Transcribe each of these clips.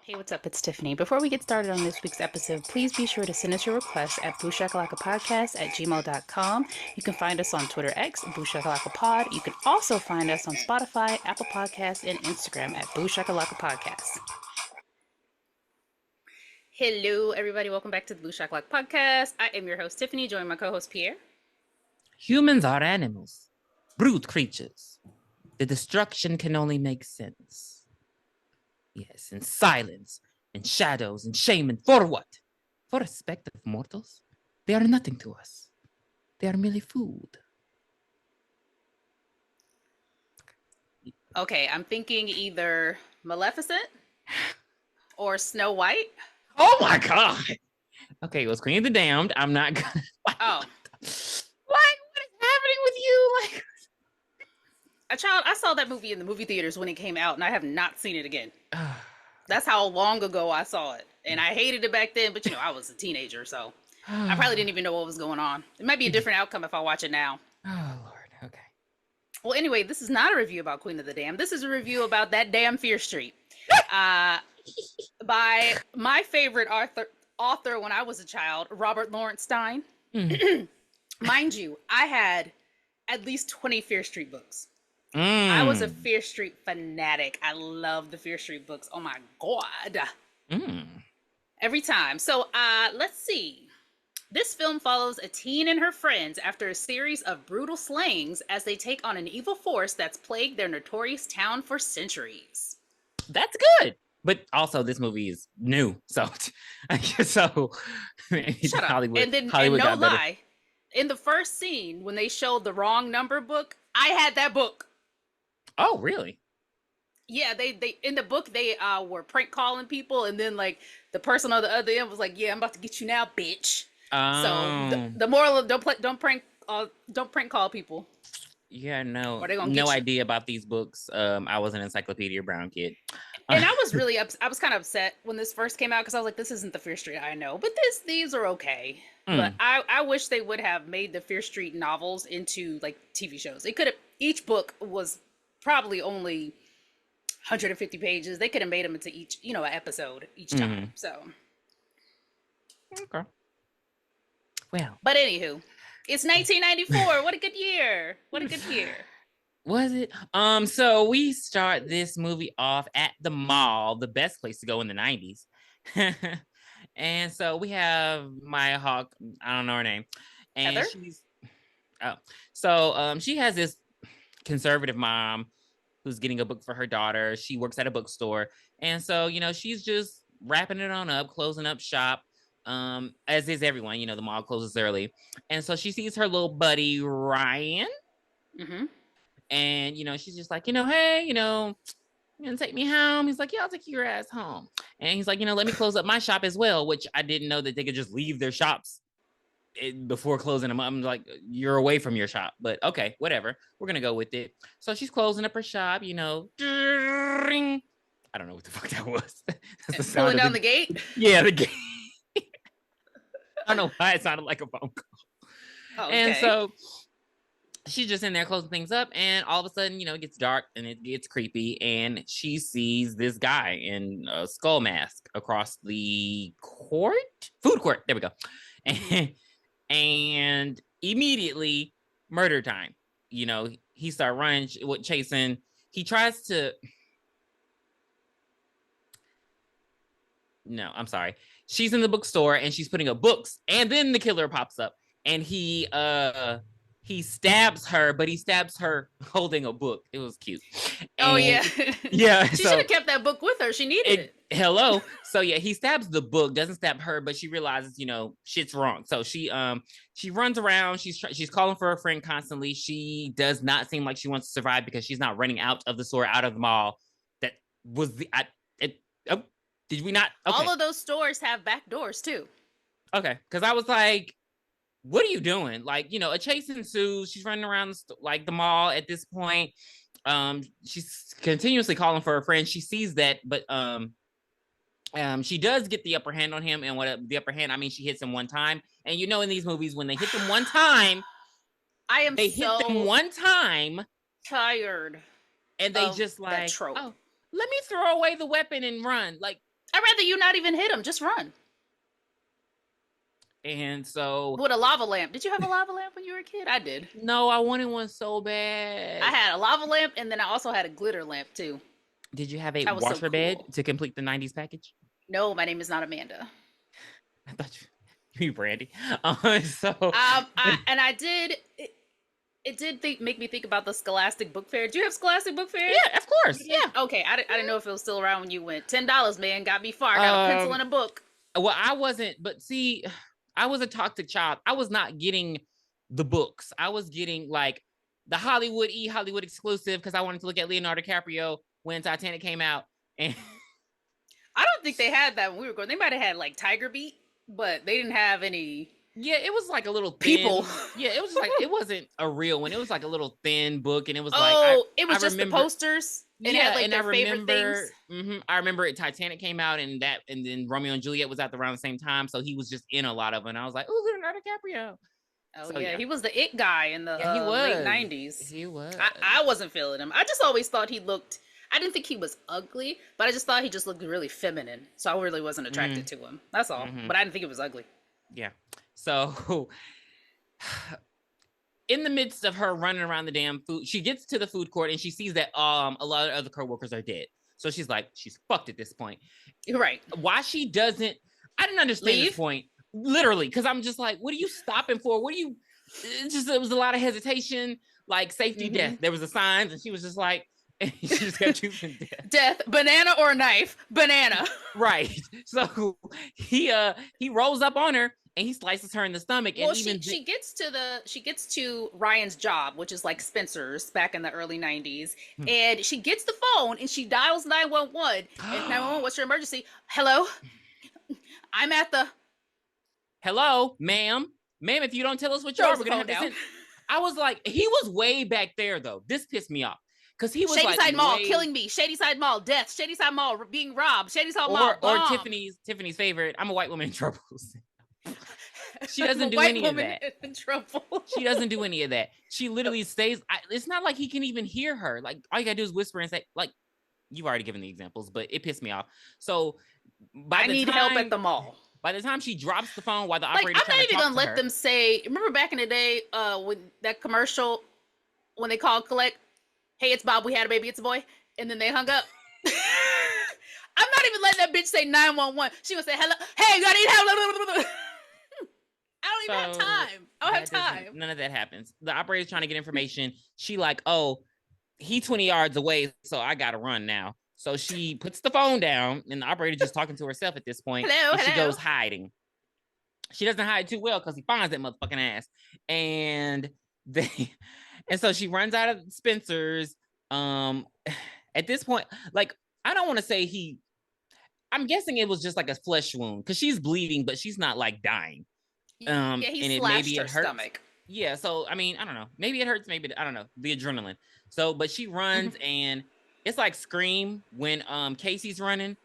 Hey, what's up? It's Tiffany. Before we get started on this week's episode, please be sure to send us your requests at booshakalakapodcast@gmail.com. You can find us on Twitter X, Booshakalakapod. You can also find us on Spotify, Apple Podcasts, and Instagram at Booshakalakapodcast. Hello, everybody. Welcome back to the Booshakalaka Podcast. I am your host, Tiffany, joined by my co-host, Pierre. Humans are animals, brute creatures. The destruction can only make sense. Yes, in silence, in shadows, and shame, and for what? For respect of mortals? They are nothing to us. They are merely food. Okay, I'm thinking either Maleficent or Snow White. Oh my God! Okay, it was Queen of the Damned. I'm not gonna. Oh. What is happening with you? I saw that movie in the movie theaters when it came out, and I have not seen it again. That's how long ago I saw it. And I hated it back then, but I was a teenager, so I probably didn't even know what was going on. It might be a different outcome if I watch it now. Oh, Lord. Okay. Well, anyway, this is not a review about Queen of the Damned. This is a review about that damn Fear Street. By my favorite author when I was a child, Robert Lawrence Stein. Mind you, I had at least 20 Fear Street books. I was a Fear Street fanatic. I love the Fear Street books. Oh my God. Every time. So let's see. This film follows a teen and her friends after a series of brutal slayings as they take on an evil force that's plagued their notorious town for centuries. That's good. But also, this movie is new. So, Shut up. Hollywood, and Hollywood no lie, in the first scene, when they showed the wrong number book, I had that book. Oh, really? Yeah, they in the book they were prank calling people, and then like the person on the other end was like, "Yeah, I'm about to get you now, bitch." So the moral of don't prank call people. Yeah, no idea about these books. I was an Encyclopedia Brown kid, and I was really I was kind of upset when this first came out because I was like, "This isn't the Fear Street I know," but these are okay. But I wish they would have made the Fear Street novels into like TV shows. They could have. Each book was probably only 150 pages. They could have made them into each, an episode each time. So, okay. Well, but anywho, it's 1994. What a good year! What a good year. Was it? So we start this movie off at the mall, the best place to go in the 90s. And so we have Maya Hawke. I don't know her name, and Heather? she has this conservative mom who's getting a book for her daughter. She works at a bookstore. And so, she's just wrapping it on up, closing up shop, as is everyone. The mall closes early. And so she sees her little buddy, Ryan. And, she's just like, hey, you gonna take me home? He's like, yeah, I'll take your ass home. And he's like, let me close up my shop as well, which I didn't know that they could just leave their shops before closing them. I'm like, you're away from your shop, but okay, whatever. We're gonna go with it. So she's closing up her shop, I don't know what the fuck that was. Pulling down the gate? Yeah, the gate. I don't know why it sounded like a phone call. Oh, okay. And so she's just in there closing things up, and all of a sudden, it gets dark and it gets creepy, and she sees this guy in a skull mask across the food court. There we go. And immediately murder time. He started running, chasing. He tries to. No, I'm sorry. She's in the bookstore and she's putting up books, and then the killer pops up and he stabs her, but he stabs her holding a book. It was cute. Oh, yeah. Yeah. She should have kept that book with her. She needed it. Hello. So yeah, he stabs the book, doesn't stab her, but she realizes, shit's wrong. So she runs around. She's calling for her friend constantly. She does not seem like she wants to survive because she's not running out of the store, out of the mall. That was did we not? Okay. All of those stores have back doors too. Okay, because I was like, what are you doing? Like, a chase ensues. She's running around the mall at this point. She's continuously calling for her friend. She sees that, but she does get the upper hand on him. And the upper hand, I mean, she hits him one time. And in these movies, when they hit them one time, hit them one time. Tired. And they just like, oh, let me throw away the weapon and run. Like, I'd rather you not even hit him. Just run. And so With a lava lamp. Did you have a lava lamp when you were a kid? I did. no, I wanted one so bad. I had a lava lamp, and then I also had a glitter lamp too. Did you have a That was so washer bed cool. to complete the 90s package? No, my name is not Amanda. I thought you Brandy. I did. It did make me think about the Scholastic Book Fair. Do you have Scholastic Book Fair? Yeah, of course. Yeah. Okay, I didn't know if it was still around when you went. $10, man, got me far. I got a pencil and a book. Well, I wasn't, but see, I was a toxic child. I was not getting the books. I was getting like the Hollywood exclusive because I wanted to look at Leonardo DiCaprio when Titanic came out. And I don't think they had that when we were going. They might have had like Tiger Beat, but they didn't have any. Yeah, it was like a little thin, people. Yeah, it was like it wasn't a real one. It was like a little thin book, and it was it was just the posters. And yeah, had, like, and I remember. I remember it. Titanic came out, and then Romeo and Juliet was out around the same time, so he was just in a lot of them. And I was like, "Oh, Leonardo DiCaprio." Oh so, yeah, he was the it guy in the late 90s. He was. I wasn't feeling him. I just always thought he looked. I didn't think he was ugly, but I just thought he just looked really feminine. So I really wasn't attracted to him. That's all. But I didn't think he was ugly. Yeah. So in the midst of her running around the damn food, she gets to the food court and she sees that a lot of other co-workers are dead. So she's like, she's fucked at this point. Right. Why she doesn't, I didn't understand this point. Literally, because I'm just like, what are you stopping for? What are you, it was a lot of hesitation, like safety, death. There was a sign and she was just like, and she just kept choosing death. Death, banana or knife, banana. Right. So he rolls up on her and he slices her in the stomach. Well, and even she gets to Ryan's job, which is like Spencer's back in the early 90s. And she gets the phone and she dials 911. And 911, what's your emergency? Hello? I'm at the... Hello, ma'am. Ma'am, if you don't tell us what you are, we're going to have to send... I was like, he was way back there, though. This pissed me off. Because he was Shady like Side Mall killing me. Shady Side Mall death. Shady Side Mall being robbed. Shady Side Mall bomb. Or Tiffany's favorite. I'm a white woman in trouble. She doesn't do any of that. In trouble. She doesn't do any of that. She literally stays. It's not like he can even hear her. Like all you gotta do is whisper and say, like, you've already given the examples, but it pissed me off. So I need help at the mall. By the time she drops the phone while the operator, I'm not even gonna let them say. Remember back in the day, with that commercial when they called collect. Hey, it's Bob. We had a baby. It's a boy. And then they hung up. I'm not even letting that bitch say 911. She would say, hello. Hey, I need help. I don't even have time. I don't have time. None of that happens. The operator's trying to get information. She like, oh, he 20 yards away, so I got to run now. So she puts the phone down, and the operator just talking to herself at this point. Hello. She goes hiding. She doesn't hide too well because he finds that motherfucking ass. And so she runs out of Spencer's. At this point, like, I don't want to say I'm guessing it was just like a flesh wound because she's bleeding, but she's not like dying. He slashed her hurts. stomach. Yeah, so I mean, I don't know. Maybe it hurts. Maybe I don't know. The adrenaline. So, but she runs and it's like Scream when Casey's running,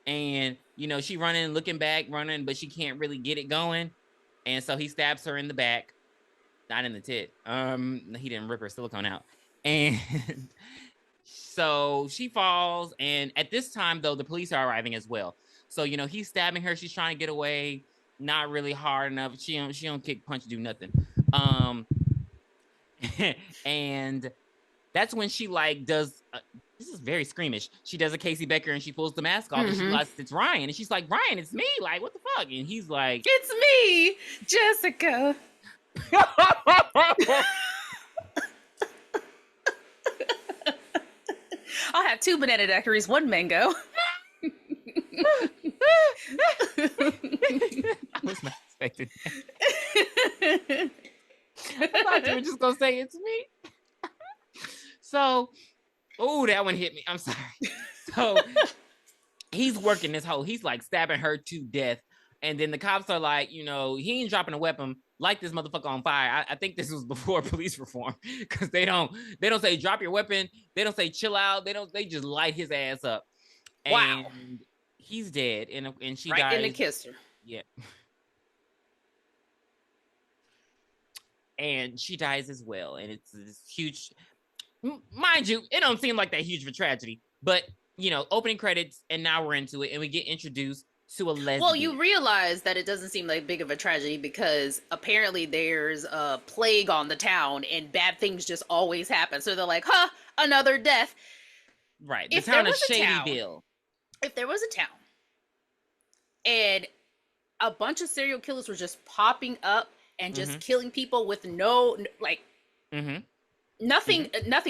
and she running, looking back, running, but she can't really get it going, and so he stabs her in the back, not in the tit. He didn't rip her silicone out, and so she falls. And at this time, though, the police are arriving as well. So he's stabbing her. She's trying to get away. Not really hard enough. She don't kick, punch, do nothing. And that's when she like does. This is very Screamish. She does a Casey Becker and she pulls the mask off and she realizes it's Ryan. And she's like, Ryan, it's me. Like, what the fuck? And he's like, it's me, Jessica. I'll have 2 banana daiquiris, 1 mango. I was not expecting that. I thought you were just gonna say it's me. So, that one hit me. I'm sorry. So he's working this whole. He's like stabbing her to death, and then the cops are like, he ain't dropping a weapon. Light this motherfucker on fire. I think this was before police reform because they don't say drop your weapon. They don't say chill out. They just light his ass up. Wow. And he's dead, and she dies. Right in the kisser. Yeah. And she dies as well, and it's this huge. Mind you, it don't seem like that huge of a tragedy, but opening credits, and now we're into it, and we get introduced to a lesbian. Well, you realize that it doesn't seem like big of a tragedy because apparently there's a plague on the town and bad things just always happen. So they're like, huh, another death. Right. The town of Shadyville. If there was a town and a bunch of serial killers were just popping up and just killing people with nothing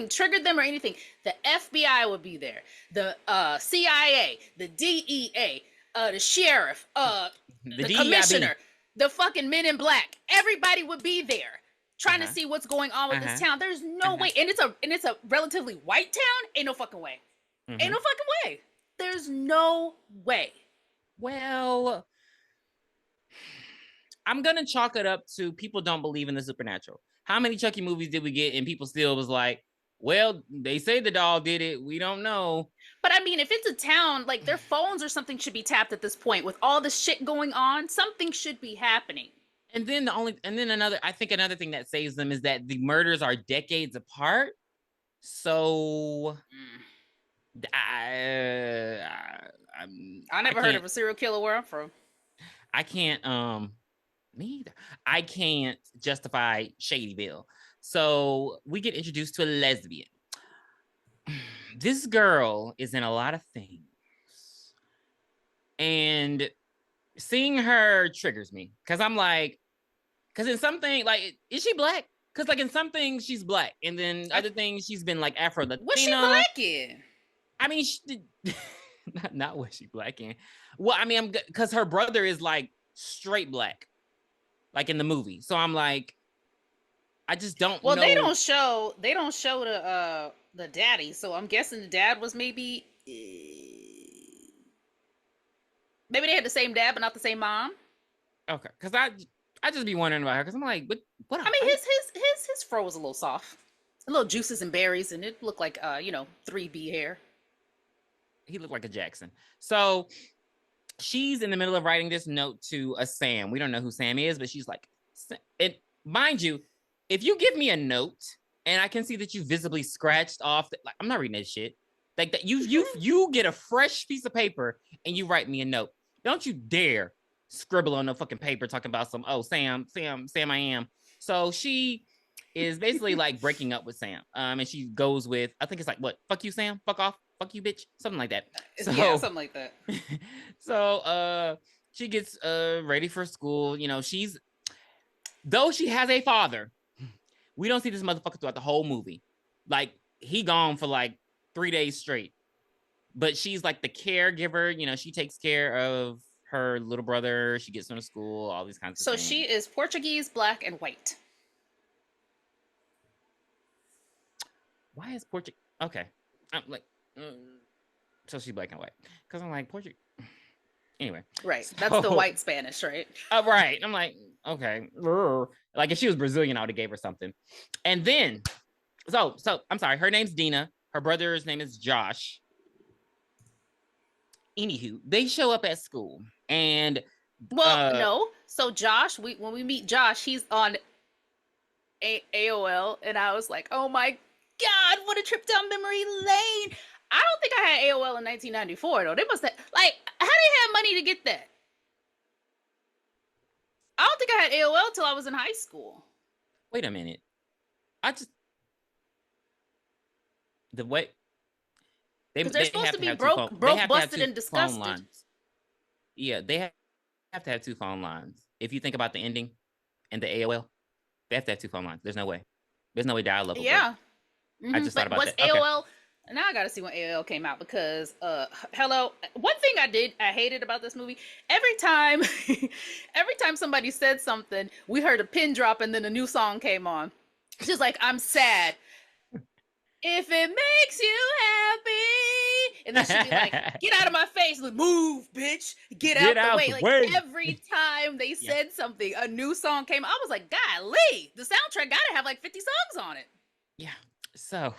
triggered them or anything, the FBI would be there, the CIA, the DEA, the sheriff, the commissioner, the fucking men in black, everybody would be there trying to see what's going on with this town. There's no way, and it's a relatively white town. Ain't no fucking way. Ain't no fucking way. There's no way. Well, I'm gonna chalk it up to people don't believe in the supernatural. How many Chucky movies did we get and people still was like, well, they say the doll did it, we don't know. But I mean, if it's a town, like their phones or something should be tapped at this point. With all the shit going on, something should be happening. And then another thing that saves them is that the murders are decades apart. So I never heard of a serial killer where I'm from. I can't me either. I can't justify Shadyville. So we get introduced to a lesbian. This girl is in a lot of things. And seeing her triggers me. Because I'm like, in something, like, is she black? Because, like, in some things, she's black. And then other things, she's been, like, Afro-Latina. What's she black in? I mean, not what she black in. Well, I mean, because her brother is, like, straight black. Like, in the movie. So I'm like, I just don't know. Well, they don't show the daddy. So I'm guessing the dad was maybe they had the same dad, but not the same mom. Okay. Because I just be wondering about her. Because I'm like, what? I mean, his fro was a little soft. A little juices and berries. And it looked like, 3B hair. He looked like a Jackson. So she's in the middle of writing this note to a Sam. We don't know who Sam is, but she's like, and mind you, if you give me a note and I can see that you visibly scratched off, like, I'm not reading that shit. Like that, you get a fresh piece of paper and you write me a note. Don't you dare scribble on the fucking paper talking about some, oh, Sam, I am. So she is basically like breaking up with Sam. And she goes with, I think it's like, what? Fuck you, Sam. Fuck off. Fuck you, bitch. Something like that. So, yeah, something like that. So she gets ready for school. Though she has a father, we don't see this motherfucker throughout the whole movie. Like, he gone for like 3 days straight. But she's like the caregiver. She takes care of her little brother. She gets him to school, all these kinds of things. So she is Portuguese, black, and white. Why is Portuguese? Okay. I'm like, so she's black and white. Because I'm like, Portuguese. Anyway. Right. That's the white Spanish, right? Right. I'm like, okay. Like, if she was Brazilian, I would have gave her something. And then, so I'm sorry. Her name's Dina. Her brother's name is Josh. Anywho, they show up at school. And no. So Josh, when we meet Josh, he's on AOL. And I was like, oh my God, what a trip down memory lane. I don't think I had AOL in 1994, though. They must have, like, how did they have money to get that? I don't think I had AOL till I was in high school. Wait a minute. The way they're supposed to be broke, busted, and disgusted. Yeah, they have to have 2 phone lines. If you think about the ending and the AOL, they have to have 2 phone lines. There's no way dial-up. Yeah. I just thought about that. AOL? Okay. Now I gotta see when AOL came out because hello. One thing I hated about this movie, every time somebody said something, we heard a pin drop and then a new song came on. It's just like, I'm sad. If it makes you happy. And then she'd be like, get out of my face. Like, move, bitch. Get out the way. Like, every time they said something, a new song came. I was like, golly, the soundtrack gotta have like 50 songs on it. Yeah. So,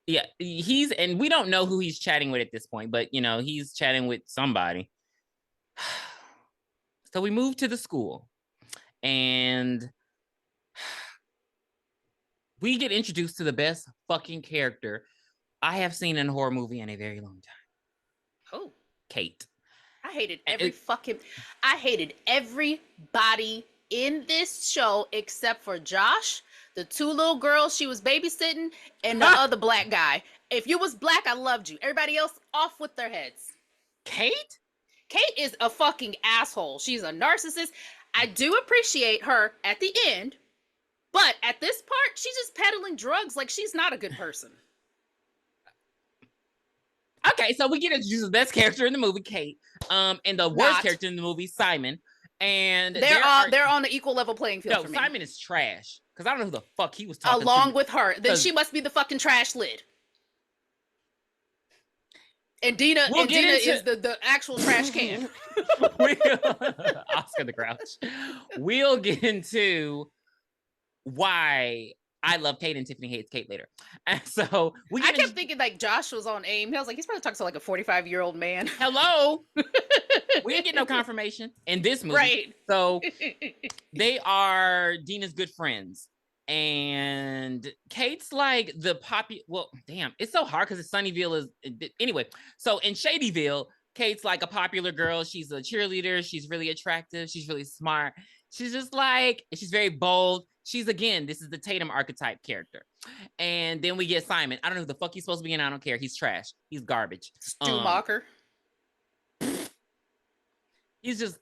yeah, and we don't know who he's chatting with at this point, but, he's chatting with somebody. So we move to the school and we get introduced to the best fucking character I have seen in a horror movie in a very long time. Oh, Kate. I hated It, I hated everybody in this show except for Josh, the two little girls she was babysitting, and the other black guy. If you was black, I loved you. Everybody else, off with their heads. Kate? Kate is a fucking asshole. She's a narcissist. I do appreciate her at the end, but at this part, she's just peddling drugs like she's not a good person. Okay, so we get introduced to the best character in the movie, Kate, and the worst character in the movie, Simon. And they're on the equal level playing field. No, for me. Simon is trash because I don't know who the fuck he was talking along to. with her. Then she must be the fucking trash lid. And Dina is the actual trash can. Oscar the Grouch. We'll get into why I love Kate and Tiffany hates Kate later. And so I kept thinking like Josh was on AIM. I was like, he's probably talking to like a 45-year-old man. Hello. We didn't get no confirmation in this movie. Right. So they are Dina's good friends. And Kate's like the well, damn, it's so hard because Sunnyvale is anyway. So in Shadyville, Kate's like a popular girl. She's a cheerleader. She's really attractive. She's really smart. She's just like, she's very bold. She's, again, this is the Tatum archetype character. And then we get Simon. I don't know who the fuck he's supposed to be, and I don't care. He's trash. He's garbage. Stumacher. He's just.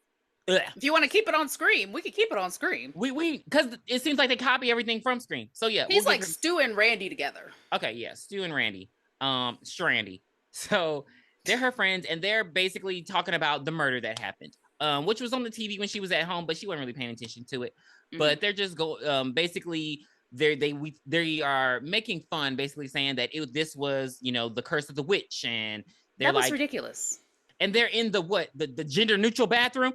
Ugh. If you want to keep it on Scream, we could keep it on Scream. We because it seems like they copy everything from Scream. So yeah, he's like Stu and Randy together. Okay, yeah, Stu and Randy, Strandy. So they're her friends, and they're basically talking about the murder that happened, which was on the TV when she was at home, but she wasn't really paying attention to it. Mm-hmm. But they're just basically they are making fun, basically saying that this was the curse of the witch, and that was ridiculous. And they're in the gender neutral bathroom.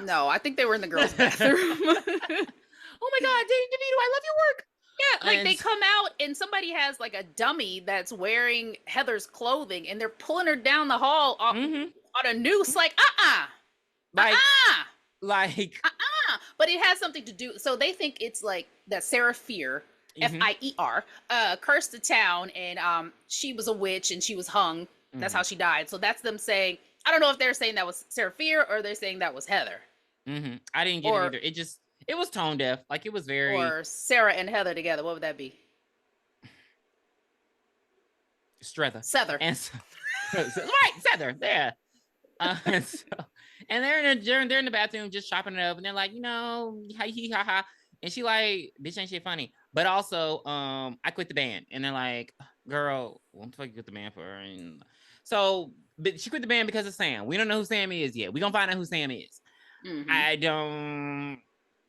No, I think they were in the girls' bathroom. Oh my God, Danny DeVito, I love your work. Yeah, like they come out and somebody has like a dummy that's wearing Heather's clothing, and they're pulling her down the hall on a noose. Like, but it has something to do. So they think it's like that Sarah Fier, F-I-E-R, cursed the town, and she was a witch and she was hung. That's how she died. So that's them saying. I don't know if they're saying that was Sarah Fier or they're saying that was Heather. I didn't get it either. It was tone deaf. Like it was very. Or Sarah and Heather together. What would that be? Strether. Sether. And right, Sether. Yeah. And they're in the bathroom just chopping it up, and they're like, ha ha. And she like, bitch, ain't shit funny. But also, I quit the band, and they're like, girl, what the fuck you quit the band for? And so. But she quit the band because of Sam. We don't know who Sam is yet. We're going to find out who Sam is. I don't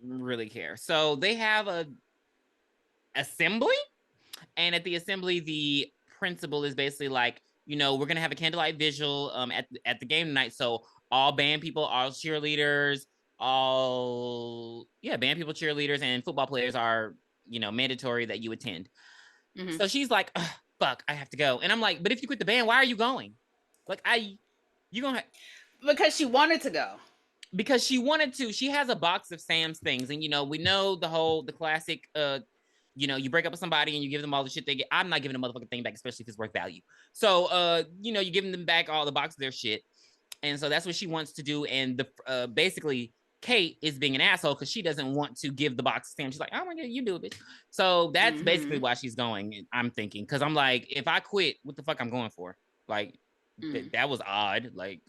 really care. So they have a assembly. And at the assembly, the principal is basically like, we're going to have a candlelight visual at the game tonight. So all band people, all cheerleaders, band people, cheerleaders, and football players are, mandatory that you attend. So she's like, fuck, I have to go. And I'm like, but if you quit the band, why are you going? Like because she wanted to go. Because she wanted to. She has a box of Sam's things, and we know the classic. You break up with somebody and you give them all the shit they get. I'm not giving a motherfucking thing back, especially if it's worth value. So, you're giving them back all the box of their shit, and so that's what she wants to do. And basically, Kate is being an asshole because she doesn't want to give the box to Sam. She's like, oh my God, you do it, bitch. So that's basically why she's going. I'm thinking because I'm like, if I quit, what the fuck I'm going for? Like. That was odd. Like,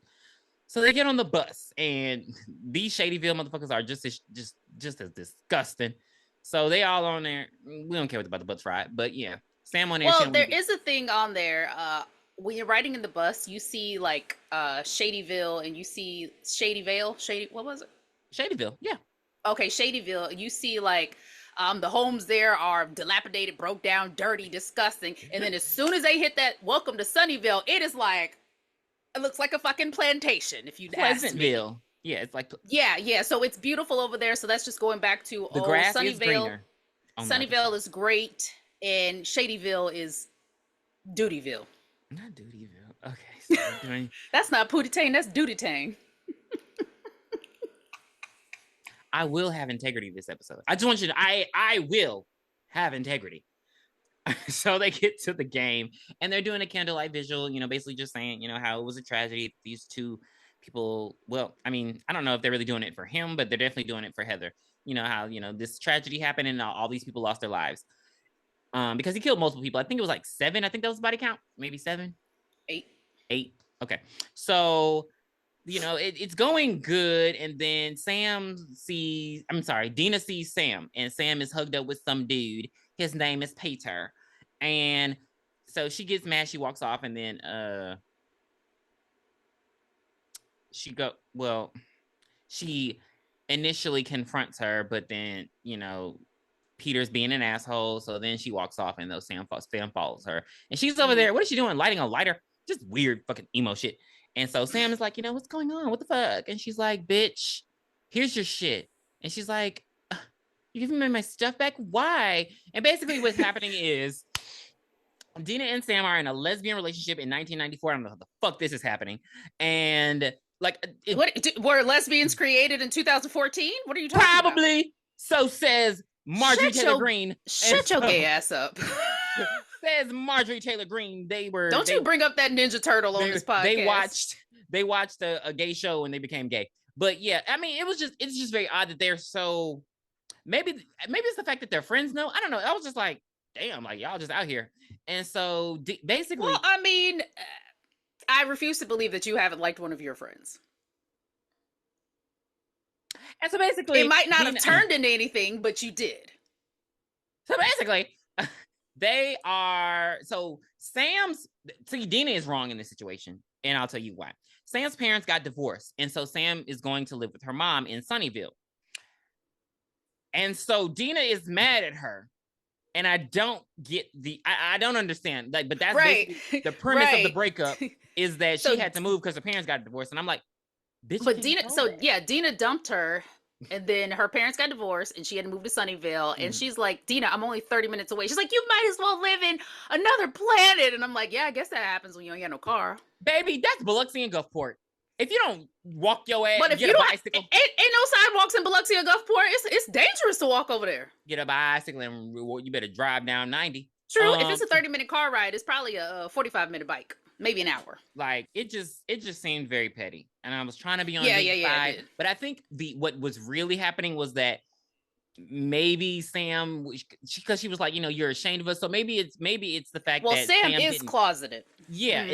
so they get on the bus, and these Shadyville motherfuckers are just as disgusting. So they all on there. We don't care about the bus ride, but yeah, Sam on there. Well, there is a thing on there. When you're riding in the bus, you see like Shadyville, and you see Shadyvale. What was it? Shadyville. Yeah. Okay, Shadyville. You see like. The homes there are dilapidated, broke down, dirty, disgusting. And then as soon as they hit that welcome to Sunnyvale, it looks like a fucking plantation, if you'd ask me. Pleasantville. Yeah, it's like... Yeah. So it's beautiful over there. So that's just going back to the grass Sunnyvale. Is greener. Sunnyvale is great, and Shadyville is Dutyville. Not Dutyville. Okay. So that's not Pootie Tang, that's Duty Tang. I will have integrity this episode. I just want you to, I will have integrity. So they get to the game and they're doing a candlelight visual, basically just saying, how it was a tragedy. These two people, well, I mean, I don't know if they're really doing it for him, but they're definitely doing it for Heather. How, this tragedy happened and all these people lost their lives. Because he killed multiple people. I think it was like 7. I think that was the body count. Maybe 7? 8. 8. Okay. So, it's going good. And then Dina sees Sam, and Sam is hugged up with some dude. His name is Peter. And so she gets mad. She walks off, and then she initially confronts her, but then, Peter's being an asshole. So then she walks off, and Sam follows her. And she's over there. What is she doing? Lighting a lighter? Just weird fucking emo shit. And so Sam is like, what's going on? What the fuck? And she's like, bitch, here's your shit. And she's like, you giving me my stuff back? Why? And basically what's happening is Dina and Sam are in a lesbian relationship in 1994. I don't know how the fuck this is happening. And were lesbians created in 2014? What are you talking about? Probably. So says Marjorie Taylor Greene. Shut your gay ass up. Says Marjorie Taylor Greene. Don't you bring up that Ninja Turtle on this podcast. They watched a gay show and they became gay. But yeah, I mean, it's just very odd that they're so. Maybe it's the fact that they're friends. No, I don't know. I was just like, damn, like y'all just out here. And so basically, well, I mean, I refuse to believe that you haven't liked one of your friends. And so basically, it might not have turned into anything, but you did. So basically, Dina is wrong in this situation, and I'll tell you why. Sam's parents got divorced, and so Sam is going to live with her mom in Sunnyvale. And so Dina is mad at her, and I don't get I don't understand. Like, but that's right. The premise of the breakup is that she had to move because her parents got divorced, and I'm like, bitch. But Dina dumped her. And then her parents got divorced and she had to move to Sunnyvale. And she's like, Dina, I'm only 30 minutes away. She's like, you might as well live in another planet. And I'm like, yeah, I guess that happens when you ain't got no car. Baby, that's Biloxi and Gulfport. If you don't walk your ass, but if get a bicycle. Ain't no sidewalks in Biloxi or Gulfport. It's dangerous to walk over there. Get a bicycle and you better drive down 90. True. If it's a 30-minute car ride, it's probably a 45-minute bike. Maybe an hour. Like it just seemed very petty, and I was trying to be on the side, but I think what was really happening was that maybe Sam, because she was like, you're ashamed of us, so maybe it's the fact that Sam is closeted. Yeah,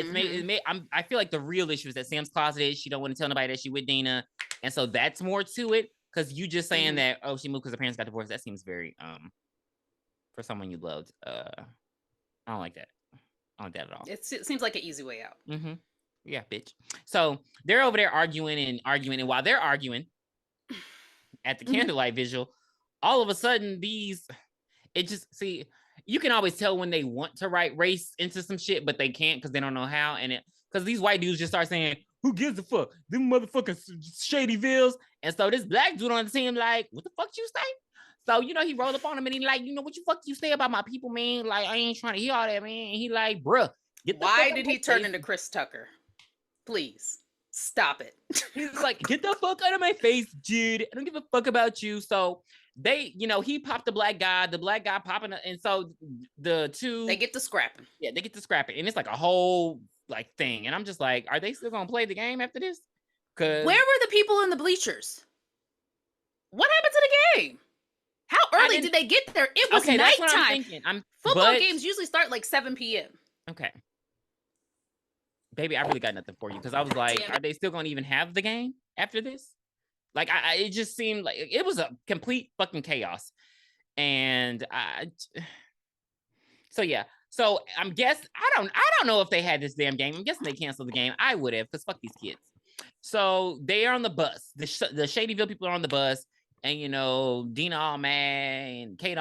I feel like the real issue is that Sam's closeted. She don't want to tell nobody that she with Dina, and so that's more to it. Because you just saying that she moved because her parents got divorced, that seems very for someone you loved. I don't like that. I don't like that at all. It seems like an easy way out. Mm-hmm. Yeah, bitch. So they're over there arguing, and while they're arguing at the candlelight visual, all of a sudden you can always tell when they want to write race into some shit, but they can't because they don't know how. And because these white dudes just start saying, who gives a fuck? Them motherfucking shady vills. And so this black dude on the team like, what the fuck you say? So, he rolled up on him and he like, what you fuck you say about my people, man? Like, I ain't trying to hear all that, man. And he like, bruh. Why did he turn into Chris Tucker? Please, stop it. He's like, get the fuck out of my face, dude. I don't give a fuck about you. So they, he popped the black guy popping, and so the two. They get to scrapping. Yeah, they get to scrapping. And it's like a whole, like, thing. And I'm just like, are they still going to play the game after this? Where were the people in the bleachers? What happened to the game? How early did they get there? It was nighttime. Football games usually start like 7 p.m. Okay. Baby, I really got nothing for you because I was like, are they still going to even have the game after this? Like, it just seemed like it was a complete fucking chaos. And so yeah. So I don't know if they had this damn game. I'm guessing they canceled the game. I would have, because fuck these kids. So they are on the bus. The Shadyville people are on the bus. And, Dina all mad and Kate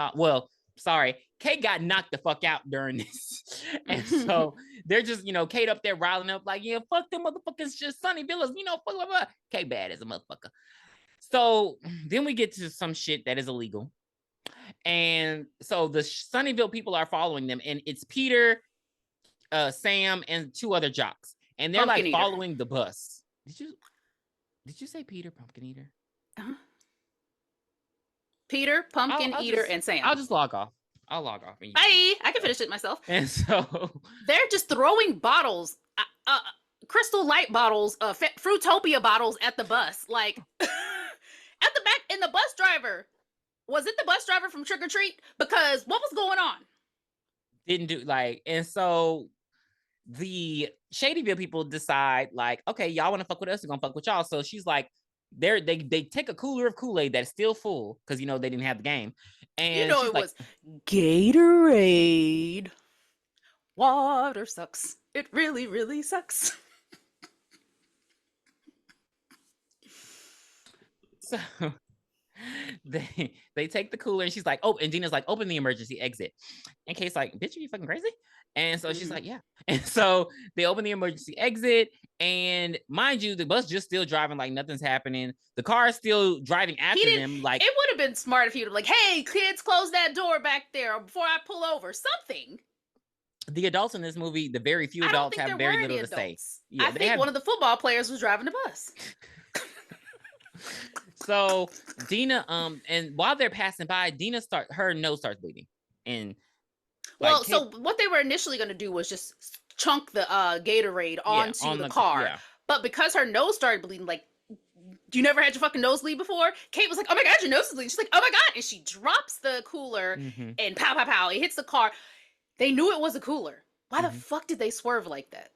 Kate got knocked the fuck out during this. And so they're just, Kate up there riling up like, yeah, fuck them motherfuckers, just Sunnyville, fuck, blah, blah. Kate bad as a motherfucker. So then we get to some shit that is illegal. And so the Sunnyvale people are following them, and it's Peter, Sam, and 2 other jocks. And they're Pumpkin like Eater. Following the bus. Did you say Peter, Pumpkin Eater? Uh-huh. Peter, Pumpkin Eater, and Sam. I'll just log off. I'll log off. And Bye. I can finish it myself. And so they're just throwing bottles, crystal light bottles, Fruitopia bottles at the bus. Like, at the back, and the bus driver, was it the bus driver from Trick or Treat? Because what was going on? Didn't do like, and so the Shadyville people decide, like, okay, y'all want to fuck with us, we're gonna fuck with y'all. So she's like, they take a cooler of Kool-Aid that's still full because they didn't have the game, and she's it like, was Gatorade. Water sucks. It really, really sucks. So they take the cooler, and she's like, oh, and Dina's like, open the emergency exit. And Kate's like, bitch, are you fucking crazy? And so she's like, yeah. And so they open the emergency exit, and mind you, the bus just still driving like nothing's happening. The car is still driving after them. Like, it would have been smart if he would have like, hey, kids, close that door back there before I pull over. Something. The adults in this movie, the very few adults have very little to say. Yeah, I think one of the football players was driving the bus. So Dina, and while they're passing by, her nose starts bleeding. And so what they were initially going to do was just chunk the Gatorade onto the car. Yeah. But because her nose started bleeding, like, you never had your fucking nose bleed before? Kate was like, oh my God, your nose is bleeding. She's like, oh my God. And she drops the cooler and pow, pow, pow. It hits the car. They knew it was a cooler. Why the fuck did they swerve like that?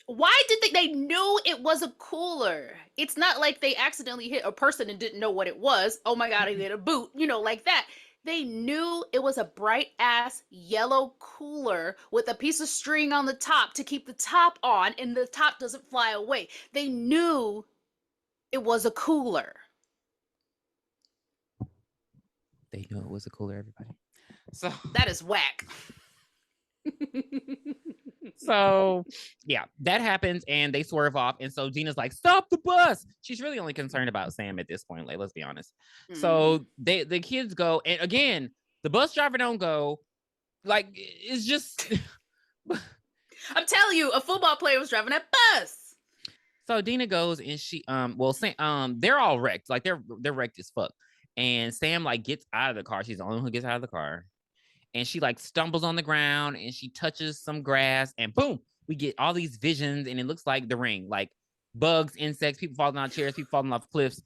Why did they knew it was a cooler? It's not like they accidentally hit a person and didn't know what it was. Oh my God, I hit a boot, like that. They knew it was a bright ass yellow cooler with a piece of string on the top to keep the top on and the top doesn't fly away. They knew it was a cooler. They knew it was a cooler, everybody. So that is whack. So yeah, that happens and they swerve off. And so Dina's like, stop the bus. She's really only concerned about Sam at this point. Like, let's be honest. So the kids go, and again, the bus driver don't go. Like, it's just I'm telling you, a football player was driving that bus. So Dina goes and she they're all wrecked. Like they're wrecked as fuck. And Sam like gets out of the car. She's the only one who gets out of the car. And she like stumbles on the ground and she touches some grass and boom, we get all these visions and it looks like The Ring, like bugs, insects, people falling out of chairs, people falling off cliffs,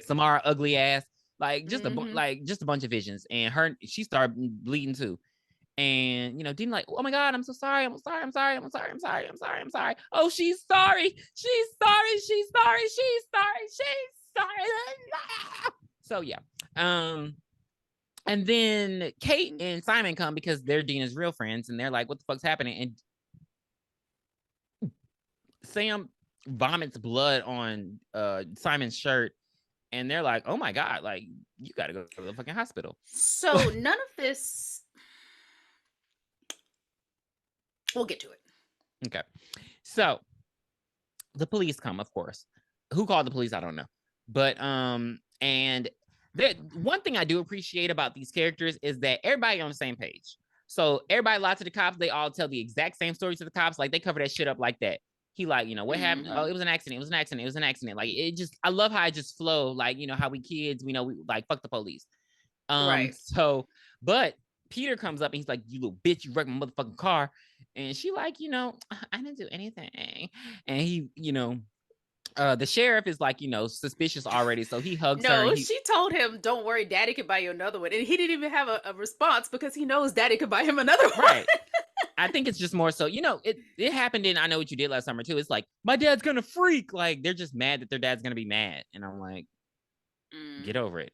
Samara ugly ass, like just a bunch of visions. And she started bleeding too. And Dina like, oh my God, I'm so sorry, I'm sorry. Oh, she's sorry. So yeah. And then Kate and Simon come because they're Dina's real friends, and they're like, what the fuck's happening? And Sam vomits blood on Simon's shirt, and they're like, oh my God, like, you gotta go to the fucking hospital. So none of this, we'll get to it. Okay. So the police come, of course. Who called the police? I don't know. But and one thing I do appreciate about these characters is that everybody on the same page. So everybody lied to the cops. They all tell the exact same story to the cops. Like they cover that shit up like that. He like, what happened? Oh, it was an accident. Like it just, I love how it just flow. Like, how we kids, we like fuck the police. Right. So, but Peter comes up and he's like, you little bitch, you wrecked my motherfucking car. And she like, I didn't do anything. And he, the sheriff is like, suspicious already. So he hugs her. No, she told him, don't worry, daddy can buy you another one. And he didn't even have a response because he knows daddy could buy him another one. Right. I think it's just more so, it happened in I Know What You Did Last Summer too. It's like, my dad's gonna freak. Like, they're just mad that their dad's gonna be mad. And I'm like, get over it.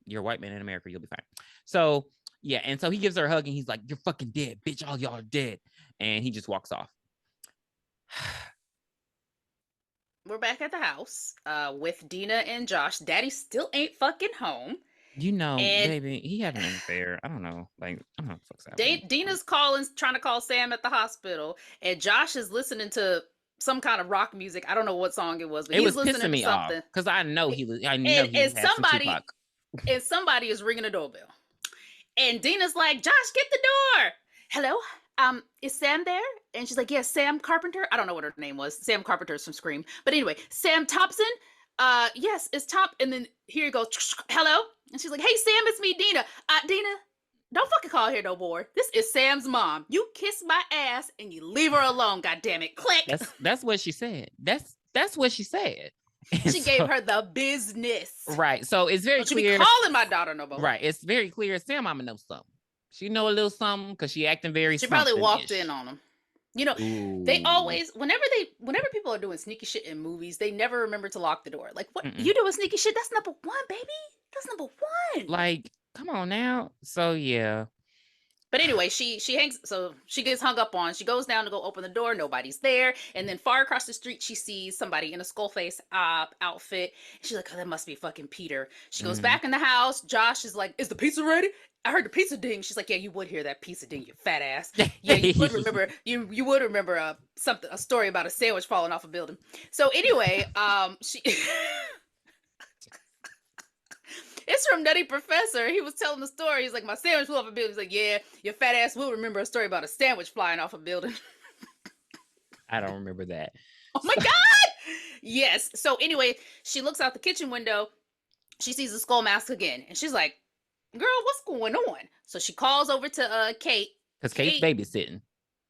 You're a white man in America, you'll be fine. So yeah, and so he gives her a hug and he's like, you're fucking dead, bitch. All y'all are dead. And he just walks off. We're back at the house with Dina and Josh. Daddy still ain't fucking home. Baby, he having an affair. I don't know. Like, I don't know what the fuck's happening. Dina's trying to call Sam at the hospital, and Josh is listening to some kind of rock music. I don't know what song it was, but he's listening to something. Because I know he was. And somebody is ringing a doorbell, and Dina's like, "Josh, get the door." Hello. Is Sam there? And she's like, yes, Sam Carpenter. I don't know what her name was. Sam Carpenter's from Scream. But anyway, Sam Thompson. Yes, it's Top. And then here you go. Hello. And she's like, hey, Sam, it's me, Dina. Dina, don't fucking call here no more. This is Sam's mom. You kiss my ass and you leave her alone, goddammit. Click. That's what she said. That's what she said. And she gave her the business. Right. So it's very clear. She be calling my daughter no more. Right. It's very clear Sam mama knows something. She know a little something because she acting very. She probably walked in on him. You know, they always, whenever people are doing sneaky shit in movies, they never remember to lock the door. Like, what? You doing sneaky shit? That's number one, baby. That's number one. Like, come on now. So, yeah. But anyway, she hangs, so she gets hung up on. She goes down to go open the door. Nobody's there. And then far across the street, she sees somebody in a Skullface outfit. She's like, oh, that must be fucking Peter. She goes back in the house. Josh is like, is the pizza ready? I heard the pizza ding. She's like, yeah, you would hear that pizza ding, you fat ass. Yeah, you would remember. You would remember a story about a sandwich falling off a building. So anyway, she. It's from Nutty Professor. He was telling the story. He's like, my sandwich flew off a building. He's like, yeah, your fat ass will remember a story about a sandwich flying off a building. I don't remember that. Oh my God! Yes. So anyway, she looks out the kitchen window. She sees the skull mask again. And she's like, girl, what's going on? So she calls over to Kate. Because Kate's babysitting.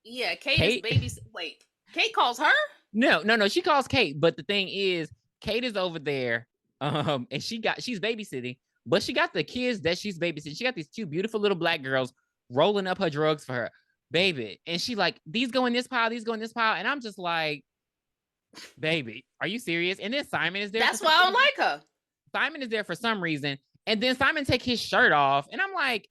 Yeah, Kate is babysitting. Wait, Kate calls her? No. She calls Kate. But the thing is, Kate is over there. And she's babysitting. But she got the kids that she's babysitting. She got these two beautiful little black girls rolling up her drugs for her, baby. And she like, these go in this pile, these go in this pile. And I'm just like, baby, are you serious? And then Simon is there. That's why I don't like her. Simon is there for some reason. And then Simon take his shirt off. And I'm like,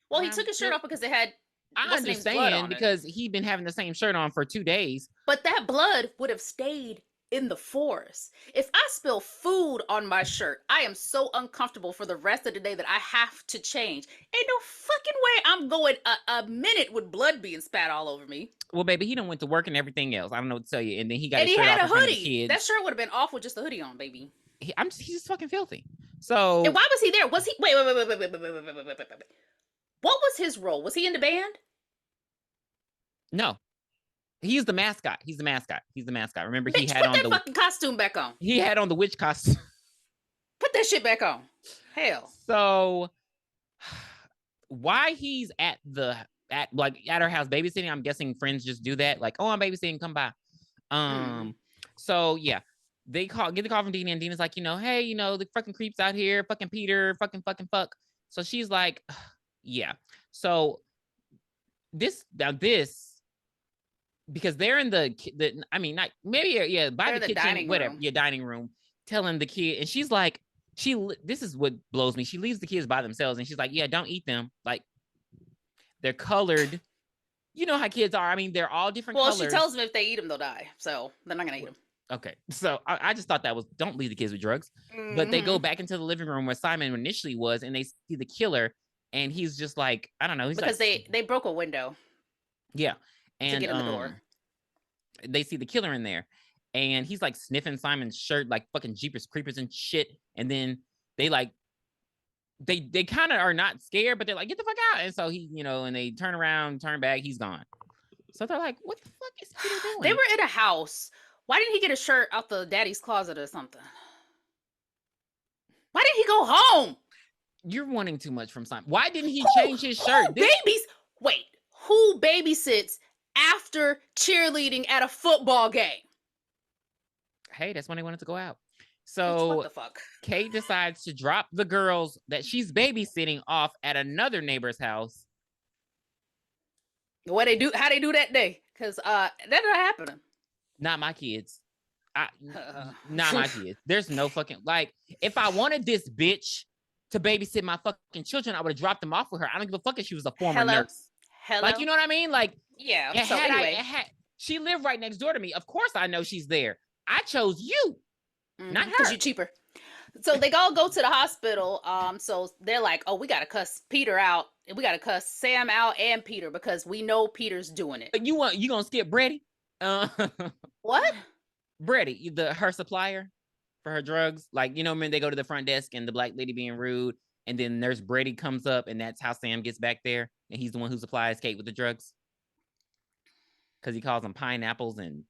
well, he took his shirt off because it had, I understand, because he'd been having the same shirt on for 2 days. But that blood would have stayed in the forest. If I spill food on my shirt, I am so uncomfortable for the rest of the day that I have to change. Ain't no fucking way I'm going a minute with blood being spat all over me. Well, baby, he done went to work and everything else. I don't know what to tell you. And then he got and his he shirt had off a hoodie. Kids. That shirt would have been off with just a hoodie on, baby. He's just fucking filthy. So. And why was he there? Was he? Wait. What was his role? Was he in the band? No. He's the mascot. Remember, he had on the fucking costume back on. He had on the witch costume. Put that shit back on. Hell. So, why he's at our house babysitting? I'm guessing friends just do that. Like, oh, I'm babysitting, come by. So yeah, they get the call from Dina, and Dina's like, hey, the fucking creeps out here, fucking Peter, fucking fuck. So she's like, yeah. So this. Because they're in by the kitchen, whatever, dining room, telling the kid, and she's like, this is what blows me. She leaves the kids by themselves, and she's like, yeah, don't eat them. Like, they're colored. You know how kids are. I mean, they're all different colors. Well, she tells them if they eat them, they'll die. So they're not going to eat them. Okay. So I just thought don't leave the kids with drugs. Mm-hmm. But they go back into the living room where Simon initially was, and they see the killer, and he's just like, I don't know. He's because they broke a window. Yeah. And, to get in the door. They see the killer in there, and he's like sniffing Simon's shirt like fucking Jeepers Creepers and shit. And then they kind of are not scared, but they're like, get the fuck out. And so he, and they turn around, turn back, he's gone. So they're like, what the fuck is Peter doing? They were in a house. Why didn't he get a shirt out the daddy's closet or something? Why didn't he go home? You're wanting too much from Simon. Why didn't he change his shirt? Wait, who babysits after cheerleading at a football game? Hey, that's when they wanted to go out. So what the fuck? Kate decides to drop the girls that she's babysitting off at another neighbor's house. How they do that day? Because that not happening. Not my kids. Not my kids. There's no fucking, like, if I wanted this bitch to babysit my fucking children, I would have dropped them off with her. I don't give a fuck if she was a former nurse. Hello? Like, you know what I mean? Like, yeah. So anyway, she lived right next door to me. Of course I know she's there. I chose you, not her. Because you're cheaper. So they all go to the hospital. So they're like, oh, we got to cuss Peter out. And we got to cuss Sam out and Peter because we know Peter's doing it. You going to skip Brady? What? Brady, her supplier for her drugs. Like, when they go to the front desk and the black lady being rude, and then Nurse Brady comes up, and that's how Sam gets back there. And he's the one who supplies Kate with the drugs. Because he calls them pineapples, and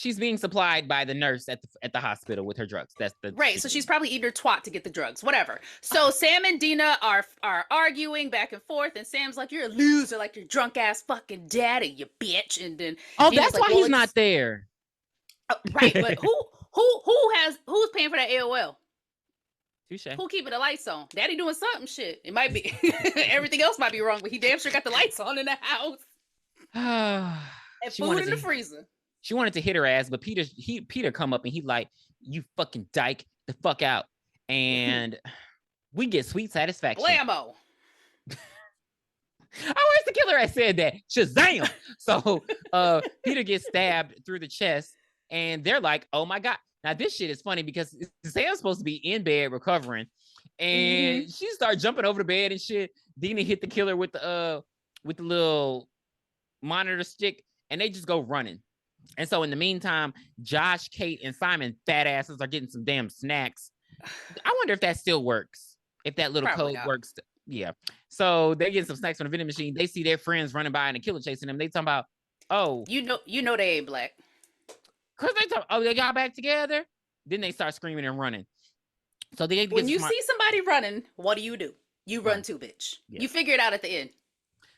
She's being supplied by the nurse at the hospital with her drugs. That's the Right, so she's probably eating her twat to get the drugs, whatever. So Sam and Dina are arguing back and forth, and Sam's like, "You're a loser, like your drunk ass fucking daddy, you bitch." And then Dina's that's why he's not there. Right, but who's paying for that AOL? Touche. Who keeping the lights on? Daddy doing something shit. It might be everything else might be wrong, but he damn sure got the lights on in the house. And food in the freezer. She wanted to hit her ass, but Peter come up and he like, "You fucking dyke, the fuck out." And we get sweet satisfaction. Blammo. I wish the killer had said that. Shazam! So Peter gets stabbed through the chest, and they're like, "Oh my God." Now this shit is funny because Sam's supposed to be in bed recovering, and she started jumping over the bed and shit. Dina hit the killer with the little monitor stick, and they just go running. And so in the meantime, Josh, Kate, and Simon, fat asses, are getting some damn snacks. I wonder if that still works. If that little Probably code not. works. Yeah. So they get some snacks from the vending machine. They see their friends running by and the killer chasing them. They talking about, oh. You know they ain't black. Because they talk, oh, they got back together? Then they start screaming and running. So they when you see somebody running, what do? You run too, bitch. Yeah. You figure it out at the end.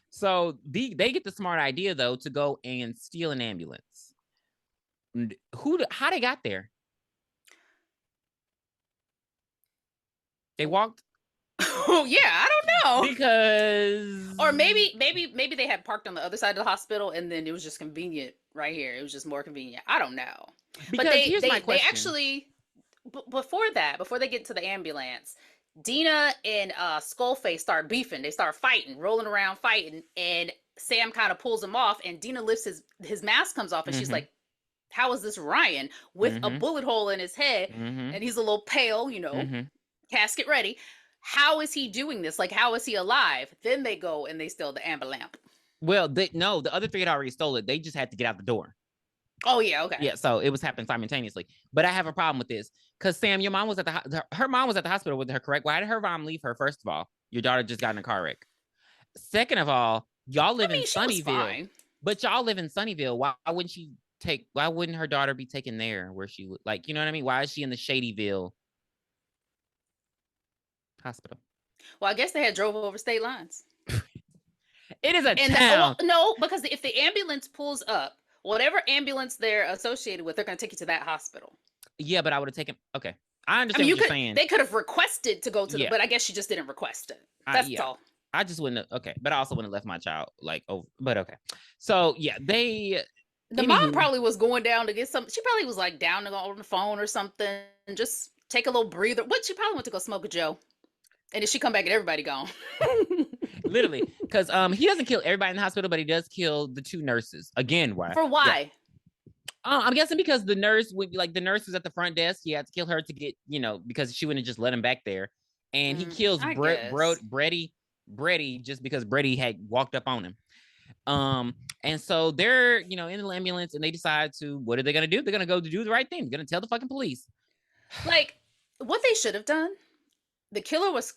So they get the smart idea, though, to go and steal an ambulance. How they got there? They walked? Oh yeah, I don't know. Because or maybe they had parked on the other side of the hospital, and then it was just convenient right here. It was just more convenient. I don't know. Because but here's my question. They actually before they get to the ambulance, Dina and Skullface start beefing. They start fighting, rolling around fighting, and Sam kind of pulls him off, and Dina lifts his mask comes off, and she's like, "How is this Ryan with a bullet hole in his head, and he's a little pale, casket ready? How is he doing this? Like, how is he alive?" Then they go and they steal the amber lamp. Well, the other three had already stole it. They just had to get out the door. Oh yeah, okay. Yeah, so it was happening simultaneously. But I have a problem with this because Sam, your mom was at her mom was at the hospital with her, correct? Why did her mom leave her? First of all, your daughter just got in a car wreck. Second of all, y'all live in Sunnyvale, but y'all live in Sunnyvale. Why wouldn't her daughter be taken there where she would, like, you know what I mean? Why is she in the Shadyville hospital? Well, I guess they had drove over state lines. It is a town. No, because if the ambulance pulls up, whatever ambulance they're associated with, they're going to take you to that hospital. Yeah, but I would have taken. Okay, I understand what you're saying. They could have requested to go to but I guess she just didn't request it. That's all. I just wouldn't have. Okay, but I also wouldn't have left my child but okay. So yeah, mom probably was going down to get some. She probably was like down to go on the phone or something and just take a little breather. What, she probably went to go smoke a Joe. And then she come back and everybody gone. Literally, because he doesn't kill everybody in the hospital, but he does kill the two nurses. Again, why? For why? Yeah. I'm guessing because the nurse the nurse was at the front desk. He had to kill her to get, because she wouldn't just let him back there. And he kills Brady just because Brady had walked up on him. And so they're, in the ambulance, and they decide to, what are they gonna do? They're gonna go to do the right thing. They're gonna tell the fucking police. Like, what they should have done. The killer was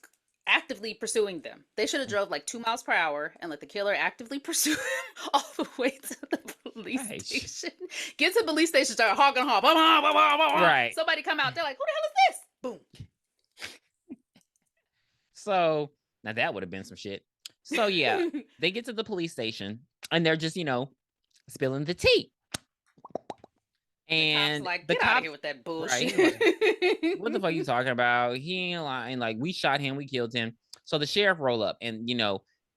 actively pursuing them. They should have drove like 2 miles per hour and let the killer actively pursue them all the way to the police station. Get to the police station, start honking honk. Right. Somebody come out. They're like, "Who the hell is this?" Boom. So now that would have been some shit. So yeah, they get to the police station and they're just, spilling the tea. And the cops out of here with that bullshit. Right? What the fuck are you talking about? He ain't lying. Like, we shot him, we killed him. So the sheriff roll up, and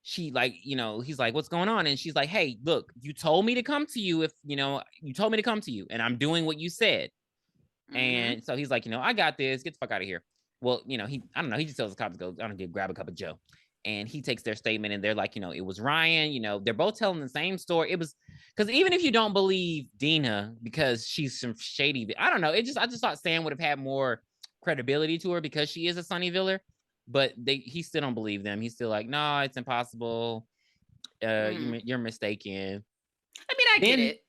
she he's like, "What's going on?" And she's like, "Hey, look, you told me to come to you. You told me to come to you, and I'm doing what you said." And so he's like, "I got this. Get the fuck out of here." Well, I don't know. He just tells the cops to go, grab a cup of Joe. And he takes their statement, and they're like, it was Ryan. They're both telling the same story. It was, because even if you don't believe Dina because she's some shady, I don't know. I just thought Sam would have had more credibility to her because she is a Sunnyviller, but he still don't believe them. He's still like, "No, it's impossible. You're mistaken." I mean, I get it.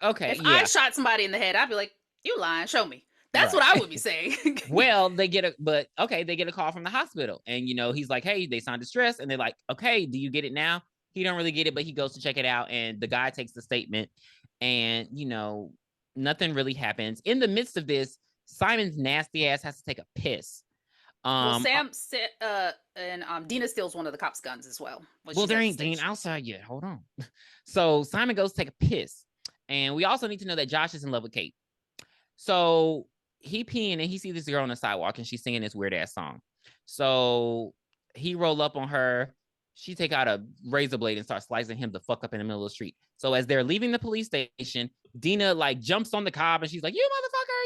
Okay. If I shot somebody in the head, I'd be like, "You lying? Show me." That's what I would be saying. Well, they get a call from the hospital, and he's like, "Hey, they signed distress," and they're like, "Okay, do you get it now?" He don't really get it, but he goes to check it out, and the guy takes the statement, and nothing really happens. In the midst of this, Simon's nasty ass has to take a piss. Well, Sam and Dina steals one of the cops' guns as well. Well, there ain't Dean outside yet. Hold on. So Simon goes to take a piss. And we also need to know that Josh is in love with Kate. So he peeing and he sees this girl on the sidewalk and she's singing this weird ass song. So he roll up on her. She take out a razor blade and starts slicing him the fuck up in the middle of the street. So as they're leaving the police station, Dina like jumps on the cop and she's like, "You motherfucker,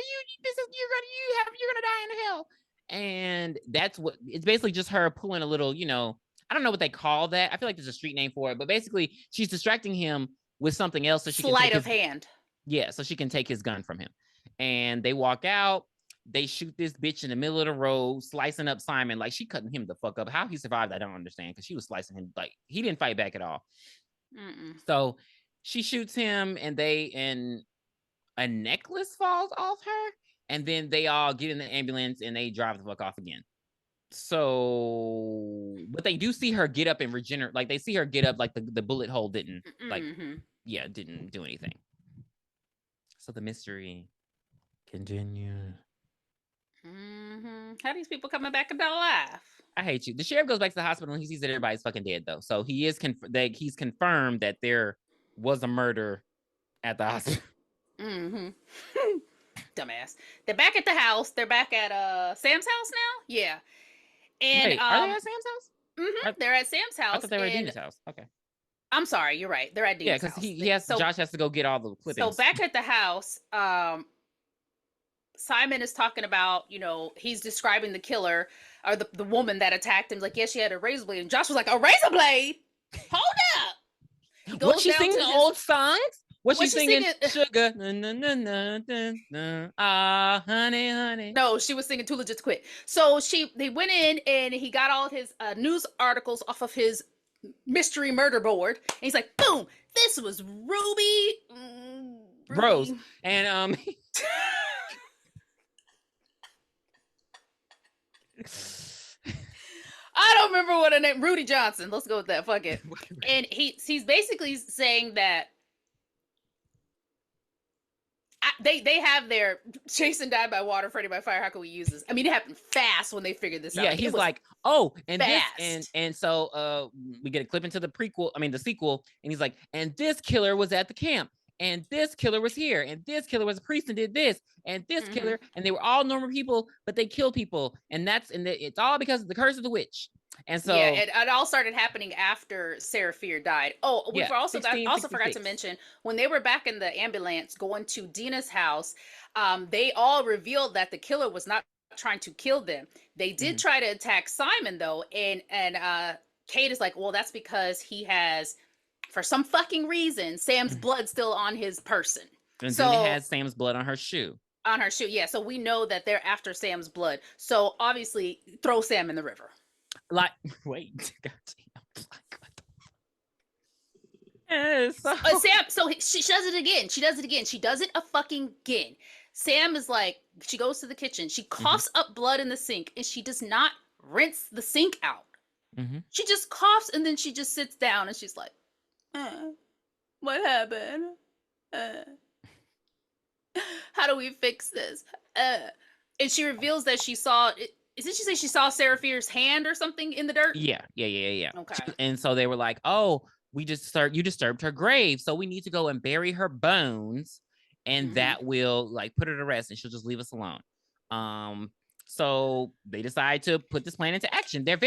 you're gonna die in hell." And that's what it's basically just her pulling a little, I don't know what they call that. I feel like there's a street name for it, but basically she's distracting him with something else so she can sleight of hand. Yeah, so she can take his gun from him. And they walk out. They shoot this bitch in the middle of the road, slicing up Simon. Like, she cutting him the fuck up. How he survived, I don't understand, because she was slicing him. Like, he didn't fight back at all. So she shoots him, and a necklace falls off her. And then they all get in the ambulance, and they drive the fuck off again. So, but they do see her get up and regenerate. Like, they see her get up, like the bullet hole didn't, didn't do anything. So the mystery continues. How are these people coming back into life? I hate you. The sheriff goes back to the hospital and he sees that everybody's fucking dead, though. So he is he's confirmed that there was a murder at the hospital. Dumbass. They're back at the house. They're back at Sam's house now. Yeah. And wait, are they at Sam's house? They're at Sam's house. I thought they were at Dina's house. Okay. I'm sorry, you're right. They're at Dina's house. Yeah, because Josh has to go get all the clippings. So back at the house, Simon is talking about, he's describing the killer or the woman that attacked him. Like, yeah, she had a razor blade. And Josh was like, a razor blade? Hold up. Was she singing old songs? Was she singing Sugar? Honey, honey. No, she was singing Too Legit to Quit. So they went in and he got all his news articles off of his mystery murder board. And he's like, boom, this was Ruby Rose. And I don't remember what her name. Rudy Johnson. Let's go with that. Fuck it. And he's basically saying that they have their Jason died by water, Freddy by fire. How can we use this? I mean, it happened fast when they figured this out. Yeah, he's like, oh, and fast. And so we get a clip into the sequel, and he's like, and this killer was at the camp, and this killer was here, and this killer was a priest and did this, and this killer, and they were all normal people, but they killed people, and it's all because of the curse of the witch. And so it all started happening after Sarah Fear died. Oh, we also forgot to mention when they were back in the ambulance going to Dina's house, they all revealed that the killer was not trying to kill them. They did try to attack Simon though, and Kate is like, well, that's because he has, for some fucking reason, Sam's blood still on his person. And so Dina has Sam's blood on her shoe. On her shoe, yeah. So we know that they're after Sam's blood. So obviously, throw Sam in the river. Like, wait, goddamn. Sam, so she does it again. She does it a fucking again. Sam is like, she goes to the kitchen. She coughs up blood in the sink, and she does not rinse the sink out. She just coughs, and then she just sits down, and she's like, what happened? How do we fix this? And she reveals that she saw... Didn't she say she saw Sarah Fear's hand or something in the dirt? Yeah. Okay. And so they were like, oh, you disturbed her grave, so we need to go and bury her bones, and that will like put her to rest, and she'll just leave us alone. So they decide to put this plan into action. I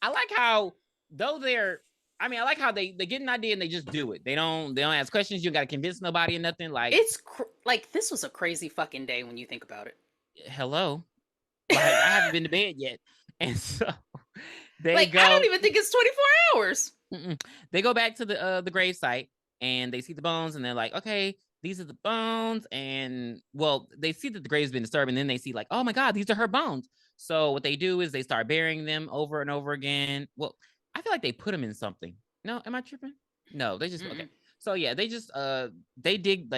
like how they get an idea and they just do it. They don't ask questions. You got to convince nobody or nothing. Like, it's like this was a crazy fucking day when you think about it. Hello. Like, I haven't been to bed yet, and so I don't even think it's 24 hours. They go back to the grave site and they see the bones, and they're like, okay, these are the bones. And well, they see that the grave's been disturbed, and then they see like, oh my god, these are her bones. So what they do is they start burying them over and over again. Well, I feel like they put them in something. No, am I tripping? No, they just okay. So yeah, they just they dig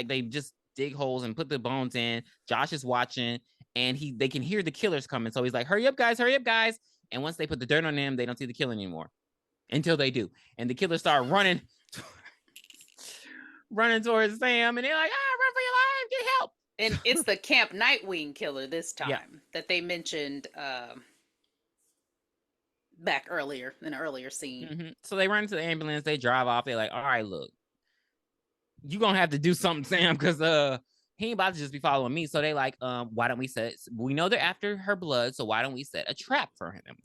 holes and put the bones in. Josh is watching, and they can hear the killers coming. So he's like, hurry up, guys. And once they put the dirt on them, they don't see the killer anymore until they do. And the killers start running towards Sam. And they're like, run for your life, get And it's the Camp Nightwing killer this Yeah. time that they mentioned back earlier in an earlier scene. Mm-hmm. So they run to the ambulance. They drive off. They're like, all right, look, you gonna have to do something, Sam, because he ain't about to just be following me. So they like, why don't we we know they're after her blood, so why don't we set a trap for him?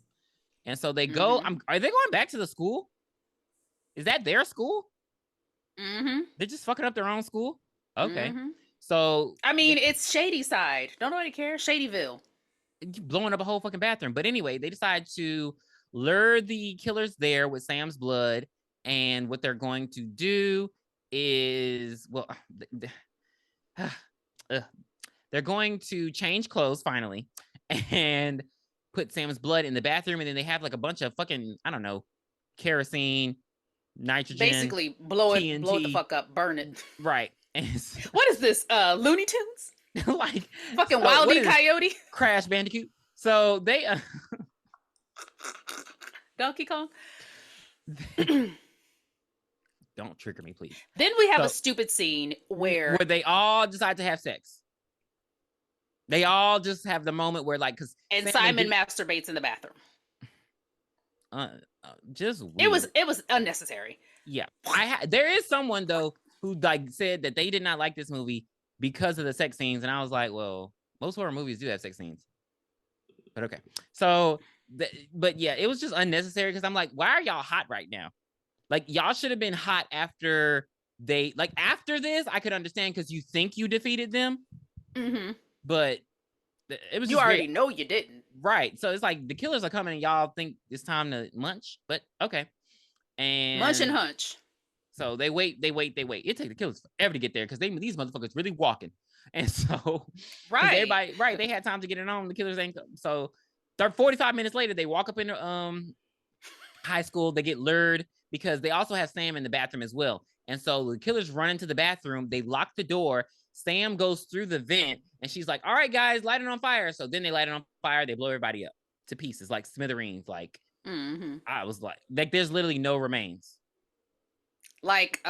And so they go. Are they going back to the school? Is that their school? They're just fucking up their own school. Okay. So I mean, it's Shady Side. Don't nobody care. Shadyville. Blowing up a whole fucking bathroom. But anyway, they decide to lure the killers there with Sam's blood. And what they're going to do is, well, they're going to change clothes finally and put Sam's blood in the bathroom. And then they have like a bunch of fucking, I don't know, kerosene, nitrogen. Basically, blow it the fuck up, burn it. Right. What is this? Looney Tunes? Like fucking Wild E. Coyote? Crash Bandicoot. So they Donkey Kong. Don't trigger me, please. Then we have a stupid scene where they all decide to have sex. They all just have the moment where, like, because Simon masturbates in the bathroom. Just weird. It was unnecessary. Yeah, there is someone though who like said that they did not like this movie because of the sex scenes, and I was like, well, most horror movies do have sex scenes, but okay. So, but yeah, it was just unnecessary because I'm like, why are y'all hot right now? Like, y'all should have been hot after after this. I could understand because you think you defeated them, but it was you already know you didn't. Right. So it's like the killers are coming and y'all think it's time to munch, but okay. And munch and hunch. So they wait. It takes the killers forever to get there because these motherfuckers really walking. And so everybody, they had time to get it on. The killers ain't come. So 45 minutes later, they walk up in high school. They get lured because they also have Sam in the bathroom as well. And so the killers run into the bathroom. They lock the door. Sam goes through the vent and she's like, all right, guys, light it on fire. So then they light it on fire. They blow everybody up to pieces, like smithereens. Like, I was like, there's literally no remains. Like,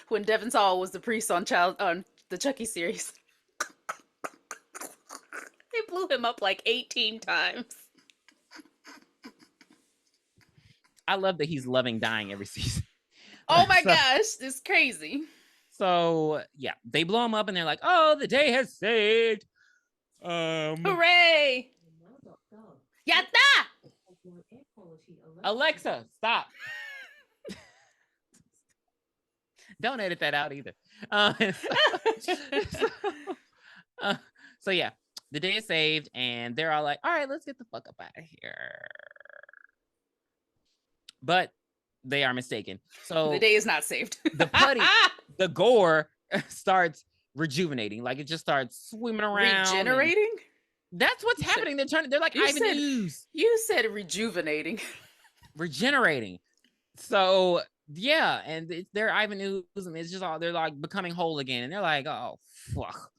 when Devon Sawa was the priest on the Chucky series, they blew him up like 18 times. I love that he's loving dying every season. Oh my gosh, this is crazy. So yeah, they blow him up and they're like, oh, the day has saved. Hooray! Yatta! Alexa, stop. Don't edit that out either. So yeah, the day is saved and they're all like, all right, let's get the fuck up out of here. But they are mistaken. So the day is not saved. The gore starts rejuvenating. Like it just starts swimming around. Regenerating? That's what's happening. They're like Ivan Ooze. You said rejuvenating. Regenerating. So yeah, and they're Ivan Ooze, and it's just all they're like becoming whole again, and they're like, oh fuck.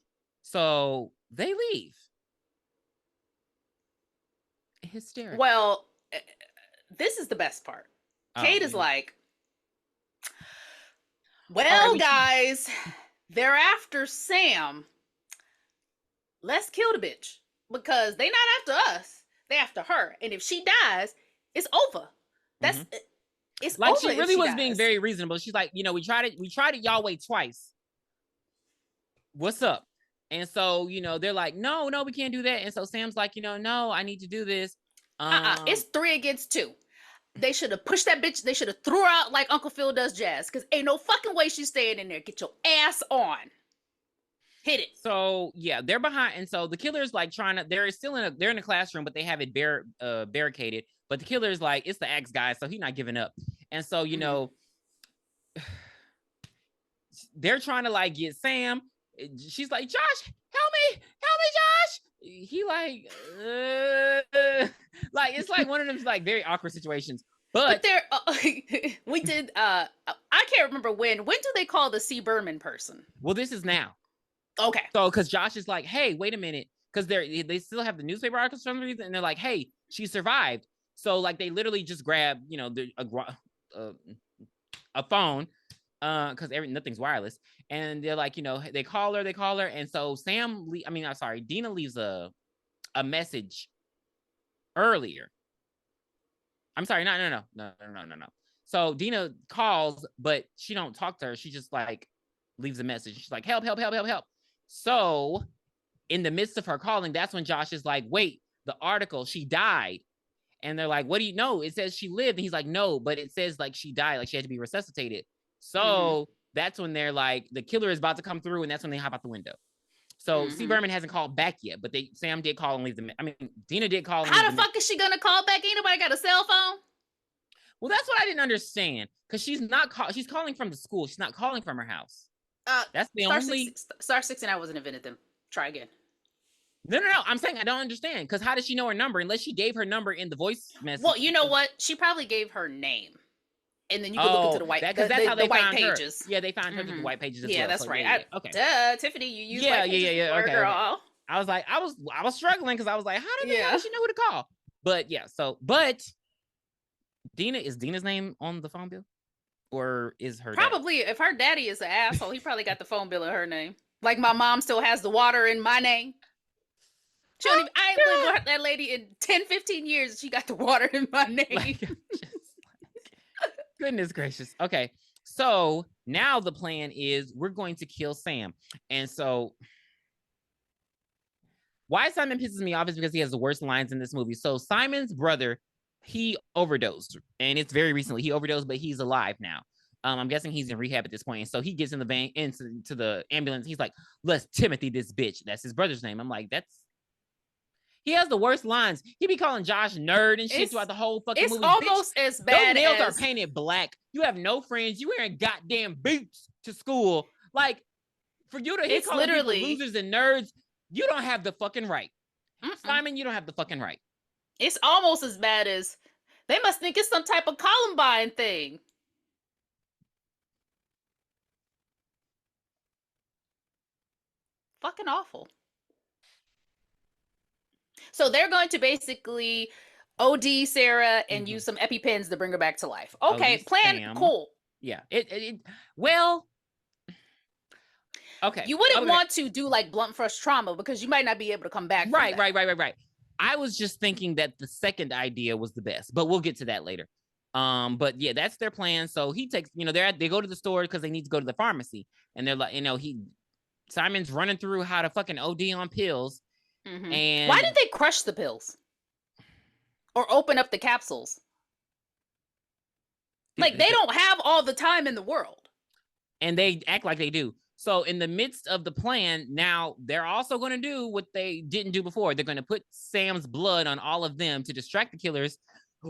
So they leave. Hysterical. Well, this is the best part. Kate is like, well, guys, they're after Sam. Let's kill the bitch. Because they not after us. They after her. And if she dies, it's over. That's it's like over. She really was being very reasonable. She's like, we tried it y'all way twice. What's up? And so, they're like, no, we can't do that. And so Sam's like, no, I need to do this. It's 3 against 2. They should have pushed that bitch. They should have threw her out like Uncle Phil does Jazz. Because ain't no fucking way she's staying in there. Get your ass on. Hit it. So yeah, they're behind. And so the killer's like they're still they're in the classroom, but they have it barricaded. But the killer's like, it's the axe guy. So he's not giving up. And so, they're trying to like get Sam. She's like, Josh, help me, Josh. He like, like it's like one of them like very awkward situations. But there, we did. I can't remember when. When do they call the C. Berman person? Well, this is now. Okay. So, because Josh is like, hey, wait a minute, because they still have the newspaper articles for some reason, and they're like, hey, she survived. So, like, they literally just grab, a phone, because nothing's wireless. And they're like, they call her, and so Dina leaves a message earlier. I'm sorry, no. So Dina calls, but she don't talk to her. She just like leaves a message. She's like, help. So in the midst of her calling, that's when Josh is like, wait, the article, she died. And they're like, what do you know? It says she lived. And he's like, no, but it says like she died, like she had to be resuscitated. So that's when they're like, the killer is about to come through, and that's when they hop out the window. So C. Berman hasn't called back yet, but Sam did call and leave them. I mean, Dina did call. How the fuck is she gonna call back? Ain't nobody got a cell phone? Well, that's what I didn't understand, because she's calling from the school. She's not calling from her house. That's the Star 69 wasn't invented then. Try again. No. I'm saying I don't understand, because how does she know her number unless she gave her number in the voice message? Well, you know what? She probably gave her name. And then you can look into the white pages. That's how they found her. Yeah, they found her through the white pages as well. Yeah, that's so, right. Yeah. Okay. Tiffany, you use white pages before, okay, girl. Okay. I was like, I was struggling, because I was like, how does she know who to call? But yeah, but is Dina's name on the phone bill? Or is her probably dad? If her daddy is an asshole, he probably got the phone bill in her name. Like my mom still has the water in my name. I ain't lived with that lady in 10-15 years. She got the water in my name. Goodness gracious. Okay. So now the plan is we're going to kill Sam. And so why Simon pisses me off is because he has the worst lines in this movie. So Simon's brother, he overdosed, and it's very recently. He overdosed, but he's alive now. I'm guessing he's in rehab at this point. And so he gets in the van into the ambulance. He's like, let's Timothy this bitch. That's his brother's name. I'm like, he has the worst lines. He be calling Josh nerd and shit throughout the whole fucking movie. It's almost as bad. Those nails are painted black. You have no friends. You wearing goddamn boots to school. Like, for you to call people losers and nerds, you don't have the fucking right. Simon, you don't have the fucking right. It's almost as bad as they must think it's some type of Columbine thing. Fucking awful. So they're going to basically OD Sarah and use some EpiPens to bring her back to life. Okay, plan Sam. Cool. Yeah. Okay. You wouldn't want to do like blunt force trauma because you might not be able to come back. Right. I was just thinking that the second idea was the best, but we'll get to that later. But yeah, that's their plan. So he takes, they go to the store because they need to go to the pharmacy, and they're like, Simon's running through how to fucking OD on pills. And why did they crush the pills or open up the capsules? Like, they don't have all the time in the world, and they act like they do. So in the midst of the plan, now they're also going to do what they didn't do before. They're going to put Sam's blood on all of them to distract the killers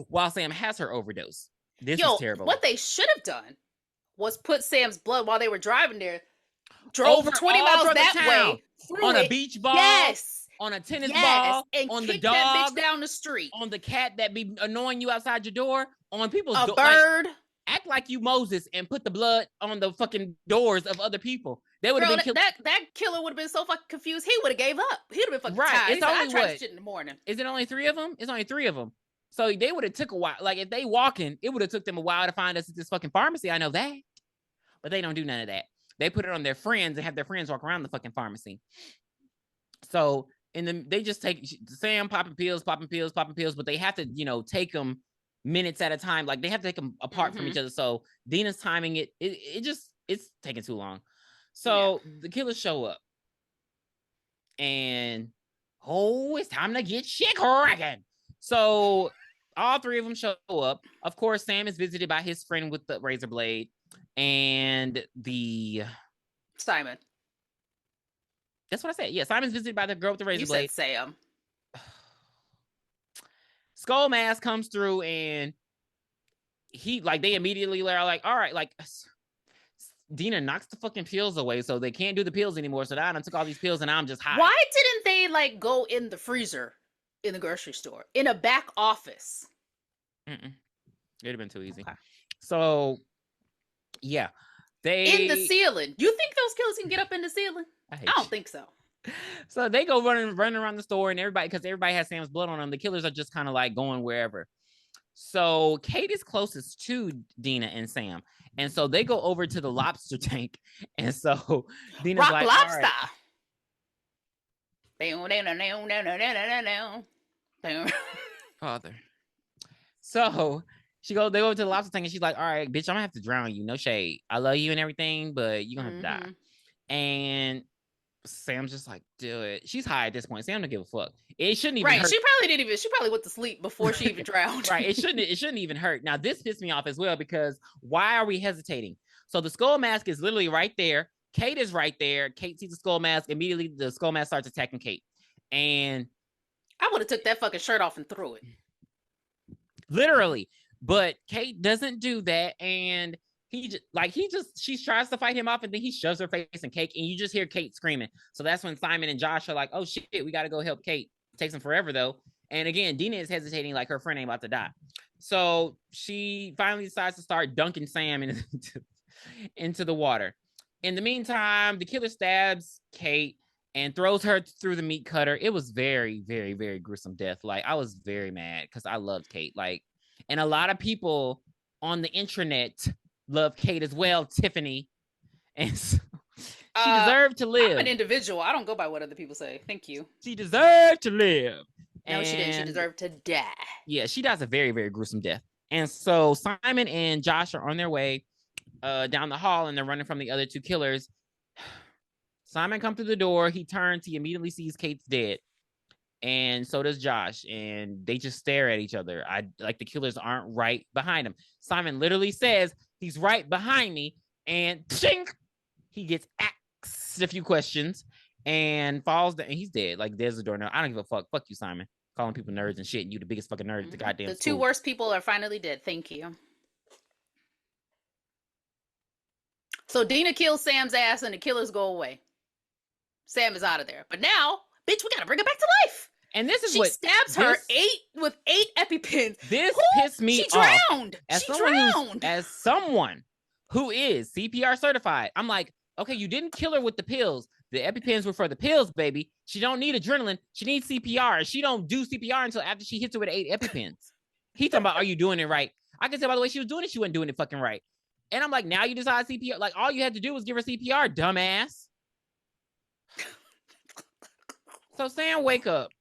while Sam has her overdose. This is terrible. What they should have done was put Sam's blood while they were driving there. Drove 20 miles that way. On a beach ball. Yes. On a tennis ball. And on kick the dog. That bitch down the street. On the cat that be annoying you outside your door. On people's doors. A bird. Act like you Moses and put the blood on the fucking doors of other people. They would have been killed. That killer would have been so fucking confused. He would have gave up. He would have been fucking tired. It's only I tried shit in the morning. Is it only 3 of them? It's only 3 of them. So they would have took a while. Like, if they walking, it would have took them a while to find us at this fucking pharmacy. I know that. But they don't do none of that. They put it on their friends and have their friends walk around the fucking pharmacy. So they just take Sam popping pills, but they have to, take them minutes at a time. Like, they have to take them apart from each other. So Dina's timing it. It's taking too long. So the killers show up. And it's time to get shit cracking. So all 3 of them show up. Of course, Sam is visited by his friend with the razor blade and Simon. That's what I said. Yeah, Simon's visited by the girl with the razor blade. You said Sam. Skull Mask comes through, and they immediately are like, all right, like, Dina knocks the fucking pills away, so they can't do the pills anymore. So now I took all these pills, and now I'm just high. Why didn't they go in the freezer in the grocery store in a back office? It'd have been too easy. Okay. So yeah, in the ceiling. You think those killers can get up in the ceiling? I don't think so. So they go running around the store, and because everybody has Sam's blood on them, the killers are just kind of like going wherever. So Kate is closest to Dina and Sam. And so they go over to the lobster tank. And so Dina's Rock like, lobster. all right. Father. So they go to the lobster tank and she's like, all right, bitch, I'm gonna have to drown you. No shade. I love you and everything, but you're gonna have to die. And Sam's just like, do it. She's high at this point. Sam don't give a fuck. It shouldn't even hurt. She probably went to sleep before she even drowned. Right. It shouldn't even hurt. Now, this pissed me off as well, because why are we hesitating? So the skull mask is literally right there. Kate is right there. Kate sees the skull mask. Immediately, the skull mask starts attacking Kate. And I would have took that fucking shirt off and threw it. Literally. But Kate doesn't do that. And she tries to fight him off, and then he shoves her face in Kate, and you just hear Kate screaming. So that's when Simon and Josh are like, oh shit, we got to go help Kate. It takes them forever though. And again, Dina is hesitating like her friend ain't about to die. So she finally decides to start dunking Sam into the water. In the meantime, the killer stabs Kate and throws her through the meat cutter. It was very, very, very gruesome death. Like, I was very mad because I loved Kate. Like, and a lot of people on the intranet love Kate as well, Tiffany. And so she deserved to live. I'm an individual. I don't go by what other people say. Thank you. She deserved to live. No, she didn't. She deserved to die. Yeah, she dies a very, very gruesome death. And so Simon and Josh are on their way down the hall, and they're running from the other two killers. Simon comes through the door. He turns. He immediately sees Kate's dead. And so does Josh. And they just stare at each other. The killers aren't right behind him. Simon literally says, he's right behind me. And chink, he gets asked a few questions and falls down. And he's dead. Like, there's the door now. I don't give a fuck. Fuck you, Simon. Calling people nerds and shit. And you the biggest fucking nerd at the goddamn The school. two worst people are finally dead. Thank you. So Dina kills Sam's ass and the killers go away. Sam is out of there. But now, bitch, we gotta bring her back to life. And this is she stabs her with 8 EpiPens. This pissed me off. She drowned. As someone who is CPR certified, I'm like, okay, you didn't kill her with the pills. The EpiPens were for the pills, baby. She don't need adrenaline. She needs CPR. She don't do CPR until after she hits her with 8 EpiPens. He talking about, are you doing it right? I can tell by the way she was doing it, she wasn't doing it fucking right. And I'm like, now you decide CPR. Like, all you had to do was give her CPR, dumbass. So Sam, wake up.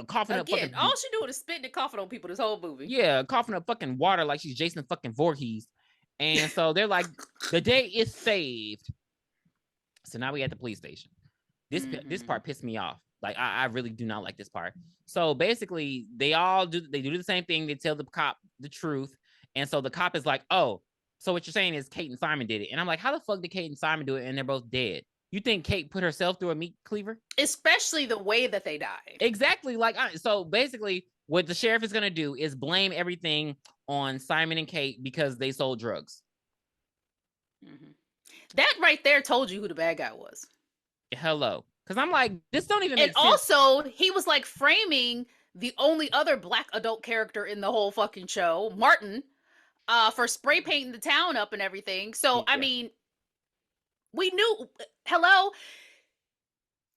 Coughing up fucking... all she doing is spitting and coughing on people this whole movie. Yeah, coughing up fucking water like she's Jason fucking Voorhees. And so they're like, the day is saved. So now we at the police station. This part pissed me off. Like, I really do not like this part. So basically, they do the same thing. They tell the cop the truth. And so the cop is like, oh, so what you're saying is Kate and Simon did it. And I'm like, how the fuck did Kate and Simon do it? And they're both dead. You think Kate put herself through a meat cleaver? Especially the way that they died. Exactly. Like, so basically, what the sheriff is going to do is blame everything on Simon and Kate because they sold drugs. Mm-hmm. That right there told you who the bad guy was. Hello. Because I'm like, this don't even make sense. And also, he was like framing the only other black adult character in the whole fucking show, Martin, for spray painting the town up and everything. So, yeah. I mean, we knew, hello,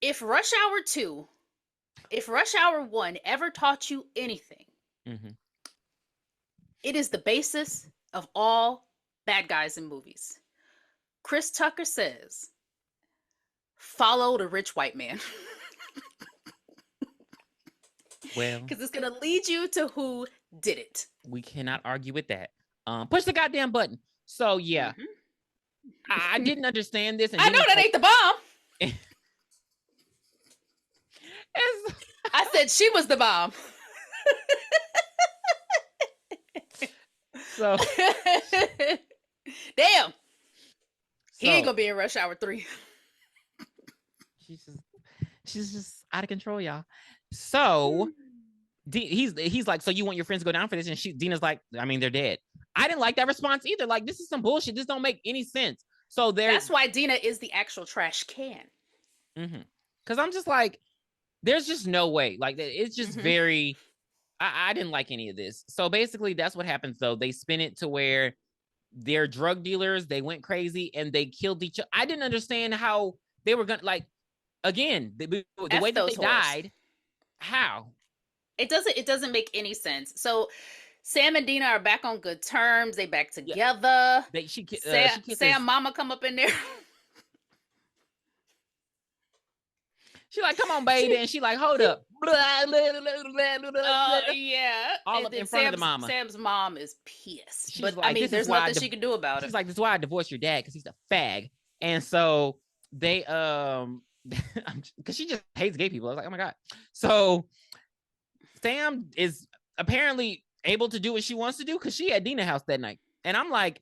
if Rush Hour 2, if Rush Hour 1 ever taught you anything, it is the basis of all bad guys in movies. Chris Tucker says, follow the rich white man. Well, because it's going to lead you to who did it. We cannot argue with that. Push the goddamn button. So, yeah. I didn't understand this. And I know that ain't the bomb. I said she was the bomb. So damn. He ain't gonna be in Rush Hour 3. She's just out of control, y'all. So he's like, so you want your friends to go down for this? And Dina's like, I mean, they're dead. I didn't like that response either. Like, this is some bullshit. This don't make any sense. So that's why Dina is the actual trash can. Because I'm just like, there's just no way. Like, it's just very. I didn't like any of this. So basically, that's what happens. Though they spin it to where they're drug dealers. They went crazy and they killed each other. I didn't understand how they were gonna, like, again, the way that they died. How? It doesn't make any sense. So Sam and Dina are back on good terms. They back Yeah. together. She Sam kisses. mama come up in there. She like, come on, baby, and she like, hold up. Yeah. All And up then in front of the mama. Sam's mom is pissed. She's But like, I mean, there's nothing she can do about it. She's like, this is why I divorced your dad, because he's a fag. And so they because she just hates gay people. I was like, oh my God. So Sam is apparently able to do what she wants to do because she at Dina's house that night. And I'm like,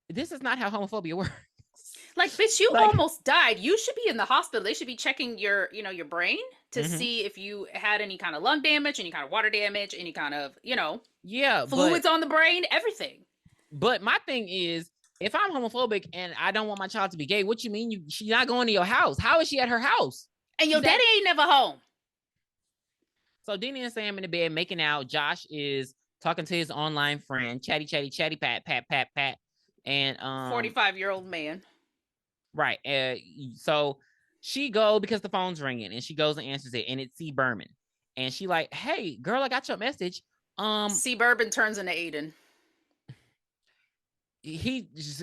this is not how homophobia works. Like, bitch, you almost died. You should be in the hospital. They should be checking your, your brain to see if you had any kind of lung damage, any kind of water damage, any kind of, fluids on the brain, everything. But my thing is, if I'm homophobic and I don't want my child to be gay, what you mean she's not going to your house? How is she at her house? And your daddy ain't never home. So Dina and Sam in the bed making out. Josh is talking to his online friend, chatty, pat. And 45-year-old man. Right. So she go because the phone's ringing, and she goes and answers it, and it's C. Berman. And she like, hey, girl, I got your message. C. Berman turns into Aiden.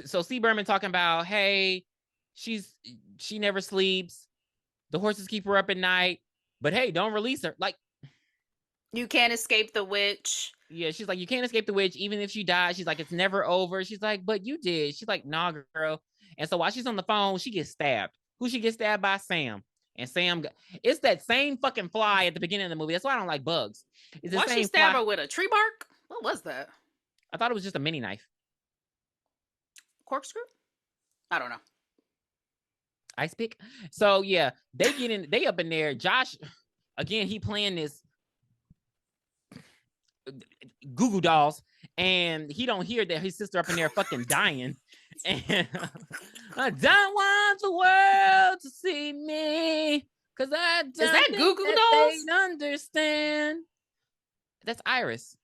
So C. Berman talking about, hey, she never sleeps. The horses keep her up at night. But hey, don't release her. Like, you can't escape the witch. Yeah, she's like, you can't escape the witch, even if she dies. She's like, it's never over. She's like, but you did. She's like, nah, girl. And so while she's on the phone, she gets stabbed. Who she gets stabbed by? Sam. And Sam, it's that same fucking fly at the beginning of the movie. That's why I don't like bugs. Why she stab her with a tree bark? What was that? I thought it was just a mini knife. Corkscrew? I don't know. Ice pick. So yeah, they up in there. Josh, again, he playing this Google Dolls, and he don't hear that his sister up in there fucking dying. And I don't want the world to see me, cause I don't. Is that Google Dolls? They understand. That's Iris.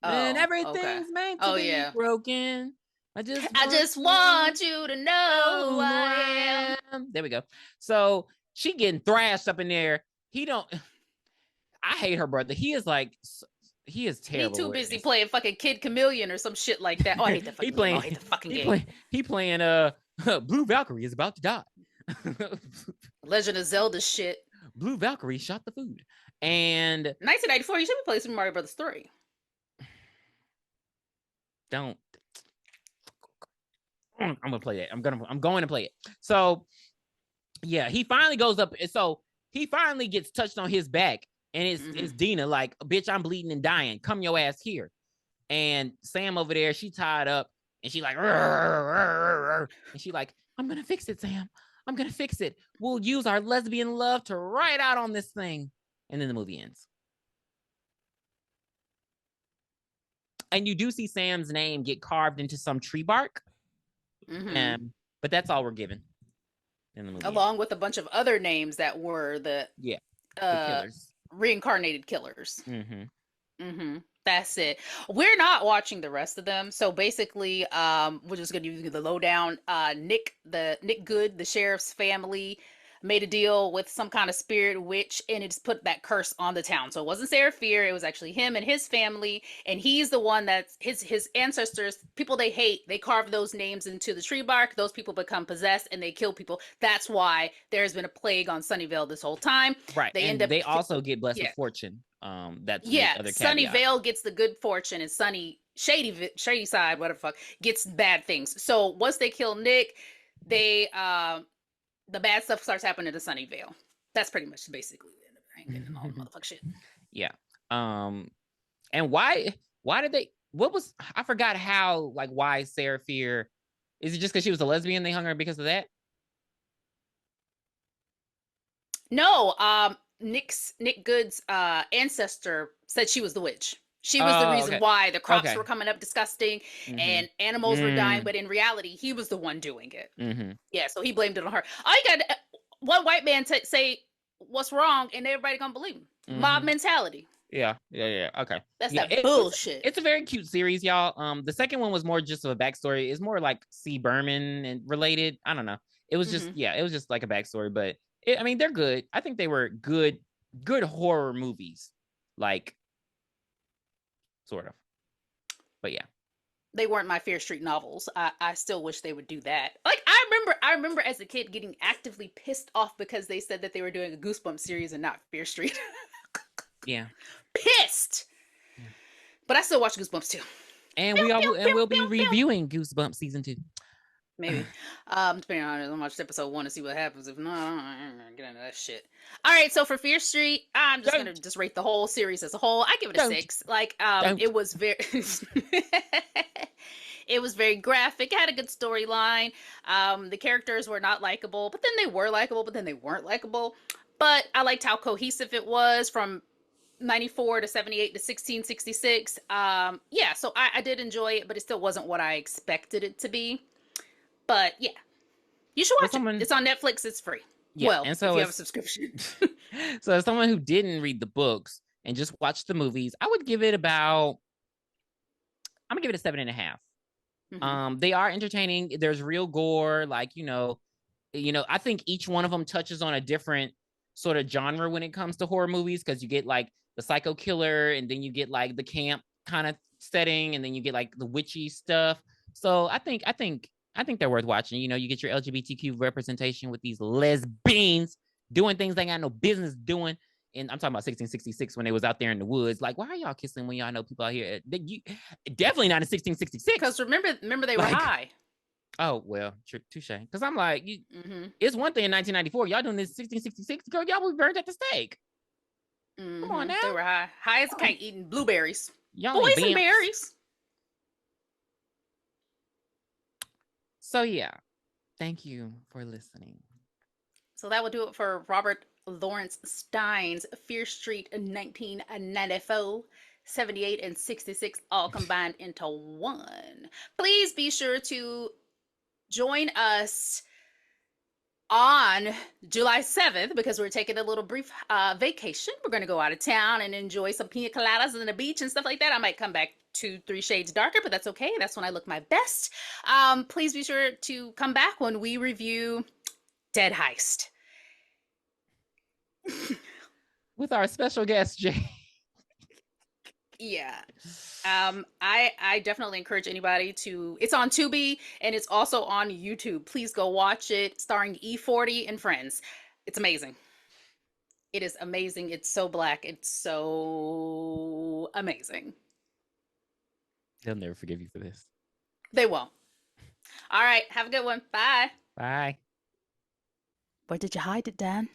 And everything's meant to be broken. I just want you to know who I am. There we go. So she getting thrashed up in there. I hate her brother. He is terrible. He too busy playing fucking Kid Chameleon or some shit like that. Oh, I hate that fucking game. I hate the fucking game. He playing Blue Valkyrie is about to die. Legend of Zelda shit. Blue Valkyrie shot the food. And 1994, you should be playing Super Mario Brothers 3. Don't. I'm gonna play it. I'm going to play it. So yeah, he finally goes up. So he finally gets touched on his back. And it's Dina like, bitch, I'm bleeding and dying. Come your ass here. And Sam over there, she tied up, and she like, and she like, I'm gonna fix it, Sam. I'm gonna fix it. We'll use our lesbian love to ride out on this thing. And then the movie ends. And you do see Sam's name get carved into some tree bark. But that's all we're given in the movie. Along with a bunch of other names that were the killers. Reincarnated killers. That's it. We're not watching the rest of them. So basically, we're just gonna give you the lowdown. Nick Good, the sheriff's family, made a deal with some kind of spirit witch, and it's put that curse on the town. So it wasn't Sarah Fear, it was actually him and his family, and he's the one that's his ancestors, people they hate, they carve those names into the tree bark. Those people become possessed and they kill people. That's why there's been a plague on Sunnyvale this whole time. Right. They also get blessed with fortune. That's the other caveat. Sunnyvale gets the good fortune, and shady side, whatever the fuck, gets bad things. So once they kill Nick, they the bad stuff starts happening to Sunnyvale. That's pretty much basically the end of it. I ain't getting all the motherfucking shit. Yeah. And why did they? I forgot how, like, why Sarah Fear? Is it just because she was a lesbian? They hung her because of that? No. Nick Good's ancestor said she was the witch. She was the reason why the crops were coming up disgusting and animals were dying, but in reality, he was the one doing it. Yeah, so he blamed it on her. All you got one white man say what's wrong, and everybody gonna believe him. Mob mentality. Yeah. Okay. That's that bullshit. It's a very cute series, y'all. The second one was more just of a backstory. It's more like C. Berman and related. I don't know. It was just it was just like a backstory, but I mean, they're good. I think they were good horror movies. like sort of. But yeah. They weren't my Fear Street novels. I still wish they would do that. Like I remember as a kid getting actively pissed off because they said that they were doing a Goosebumps series and not Fear Street. Yeah. Pissed. Yeah. But I still watch Goosebumps too. And we'll be reviewing Goosebumps season 2. Maybe. Depending on it, I'll watch episode 1 to see what happens. If not, I'm gonna get into that shit. All right, so for Fear Street, I'm just gonna just rate the whole series as a whole. I give it a 6. Like, it was very it was very graphic. It had a good storyline. The characters were not likable, but then they were likable, but then they weren't likable. But I liked how cohesive it was from 94 to 78 to 1666. Yeah, so I did enjoy it, but it still wasn't what I expected it to be. But yeah, you should watch it. It's on Netflix. It's free. Yeah, well, and so if you have a subscription. So as someone who didn't read the books and just watched the movies, I would give it about, I'm gonna give it a 7.5. Mm-hmm. They are entertaining. There's real gore. Like, I think each one of them touches on a different sort of genre when it comes to horror movies, because you get like the psycho killer, and then you get like the camp kind of setting, and then you get like the witchy stuff. So I think they're worth watching. You get your LGBTQ representation with these lesbians doing things they got no business doing. And I'm talking about 1666 when they was out there in the woods. Like, why are y'all kissing when y'all know people out here? Definitely not in 1666. Because remember they were high. Oh, well, touche. Because I'm like, it's one thing in 1994. Y'all doing this 1666. Girl, y'all was burned at the stake. Come on now. They were high. High as a kite eating blueberries. Y'all boys and berries. So yeah, thank you for listening. So that will do it for Robert Lawrence Stein's Fear Street 1994, 78, and 66, all combined into one. Please be sure to join us on July 7th, because we're taking a little brief vacation. We're going to go out of town and enjoy some pina coladas on the beach and stuff like that. I might come back 2-3 shades darker, but that's okay. That's when I look my best. Please be sure to come back when we review Dead Heist with our special guest, Jay. Yeah. I definitely encourage anybody to, it's on Tubi and it's also on YouTube. Please go watch it, starring E40 and friends. It's amazing. It is amazing. It's so black. It's so amazing. They'll never forgive you for this. They won't. All right. Have a good one. Bye. Bye. Where did you hide it, Dan?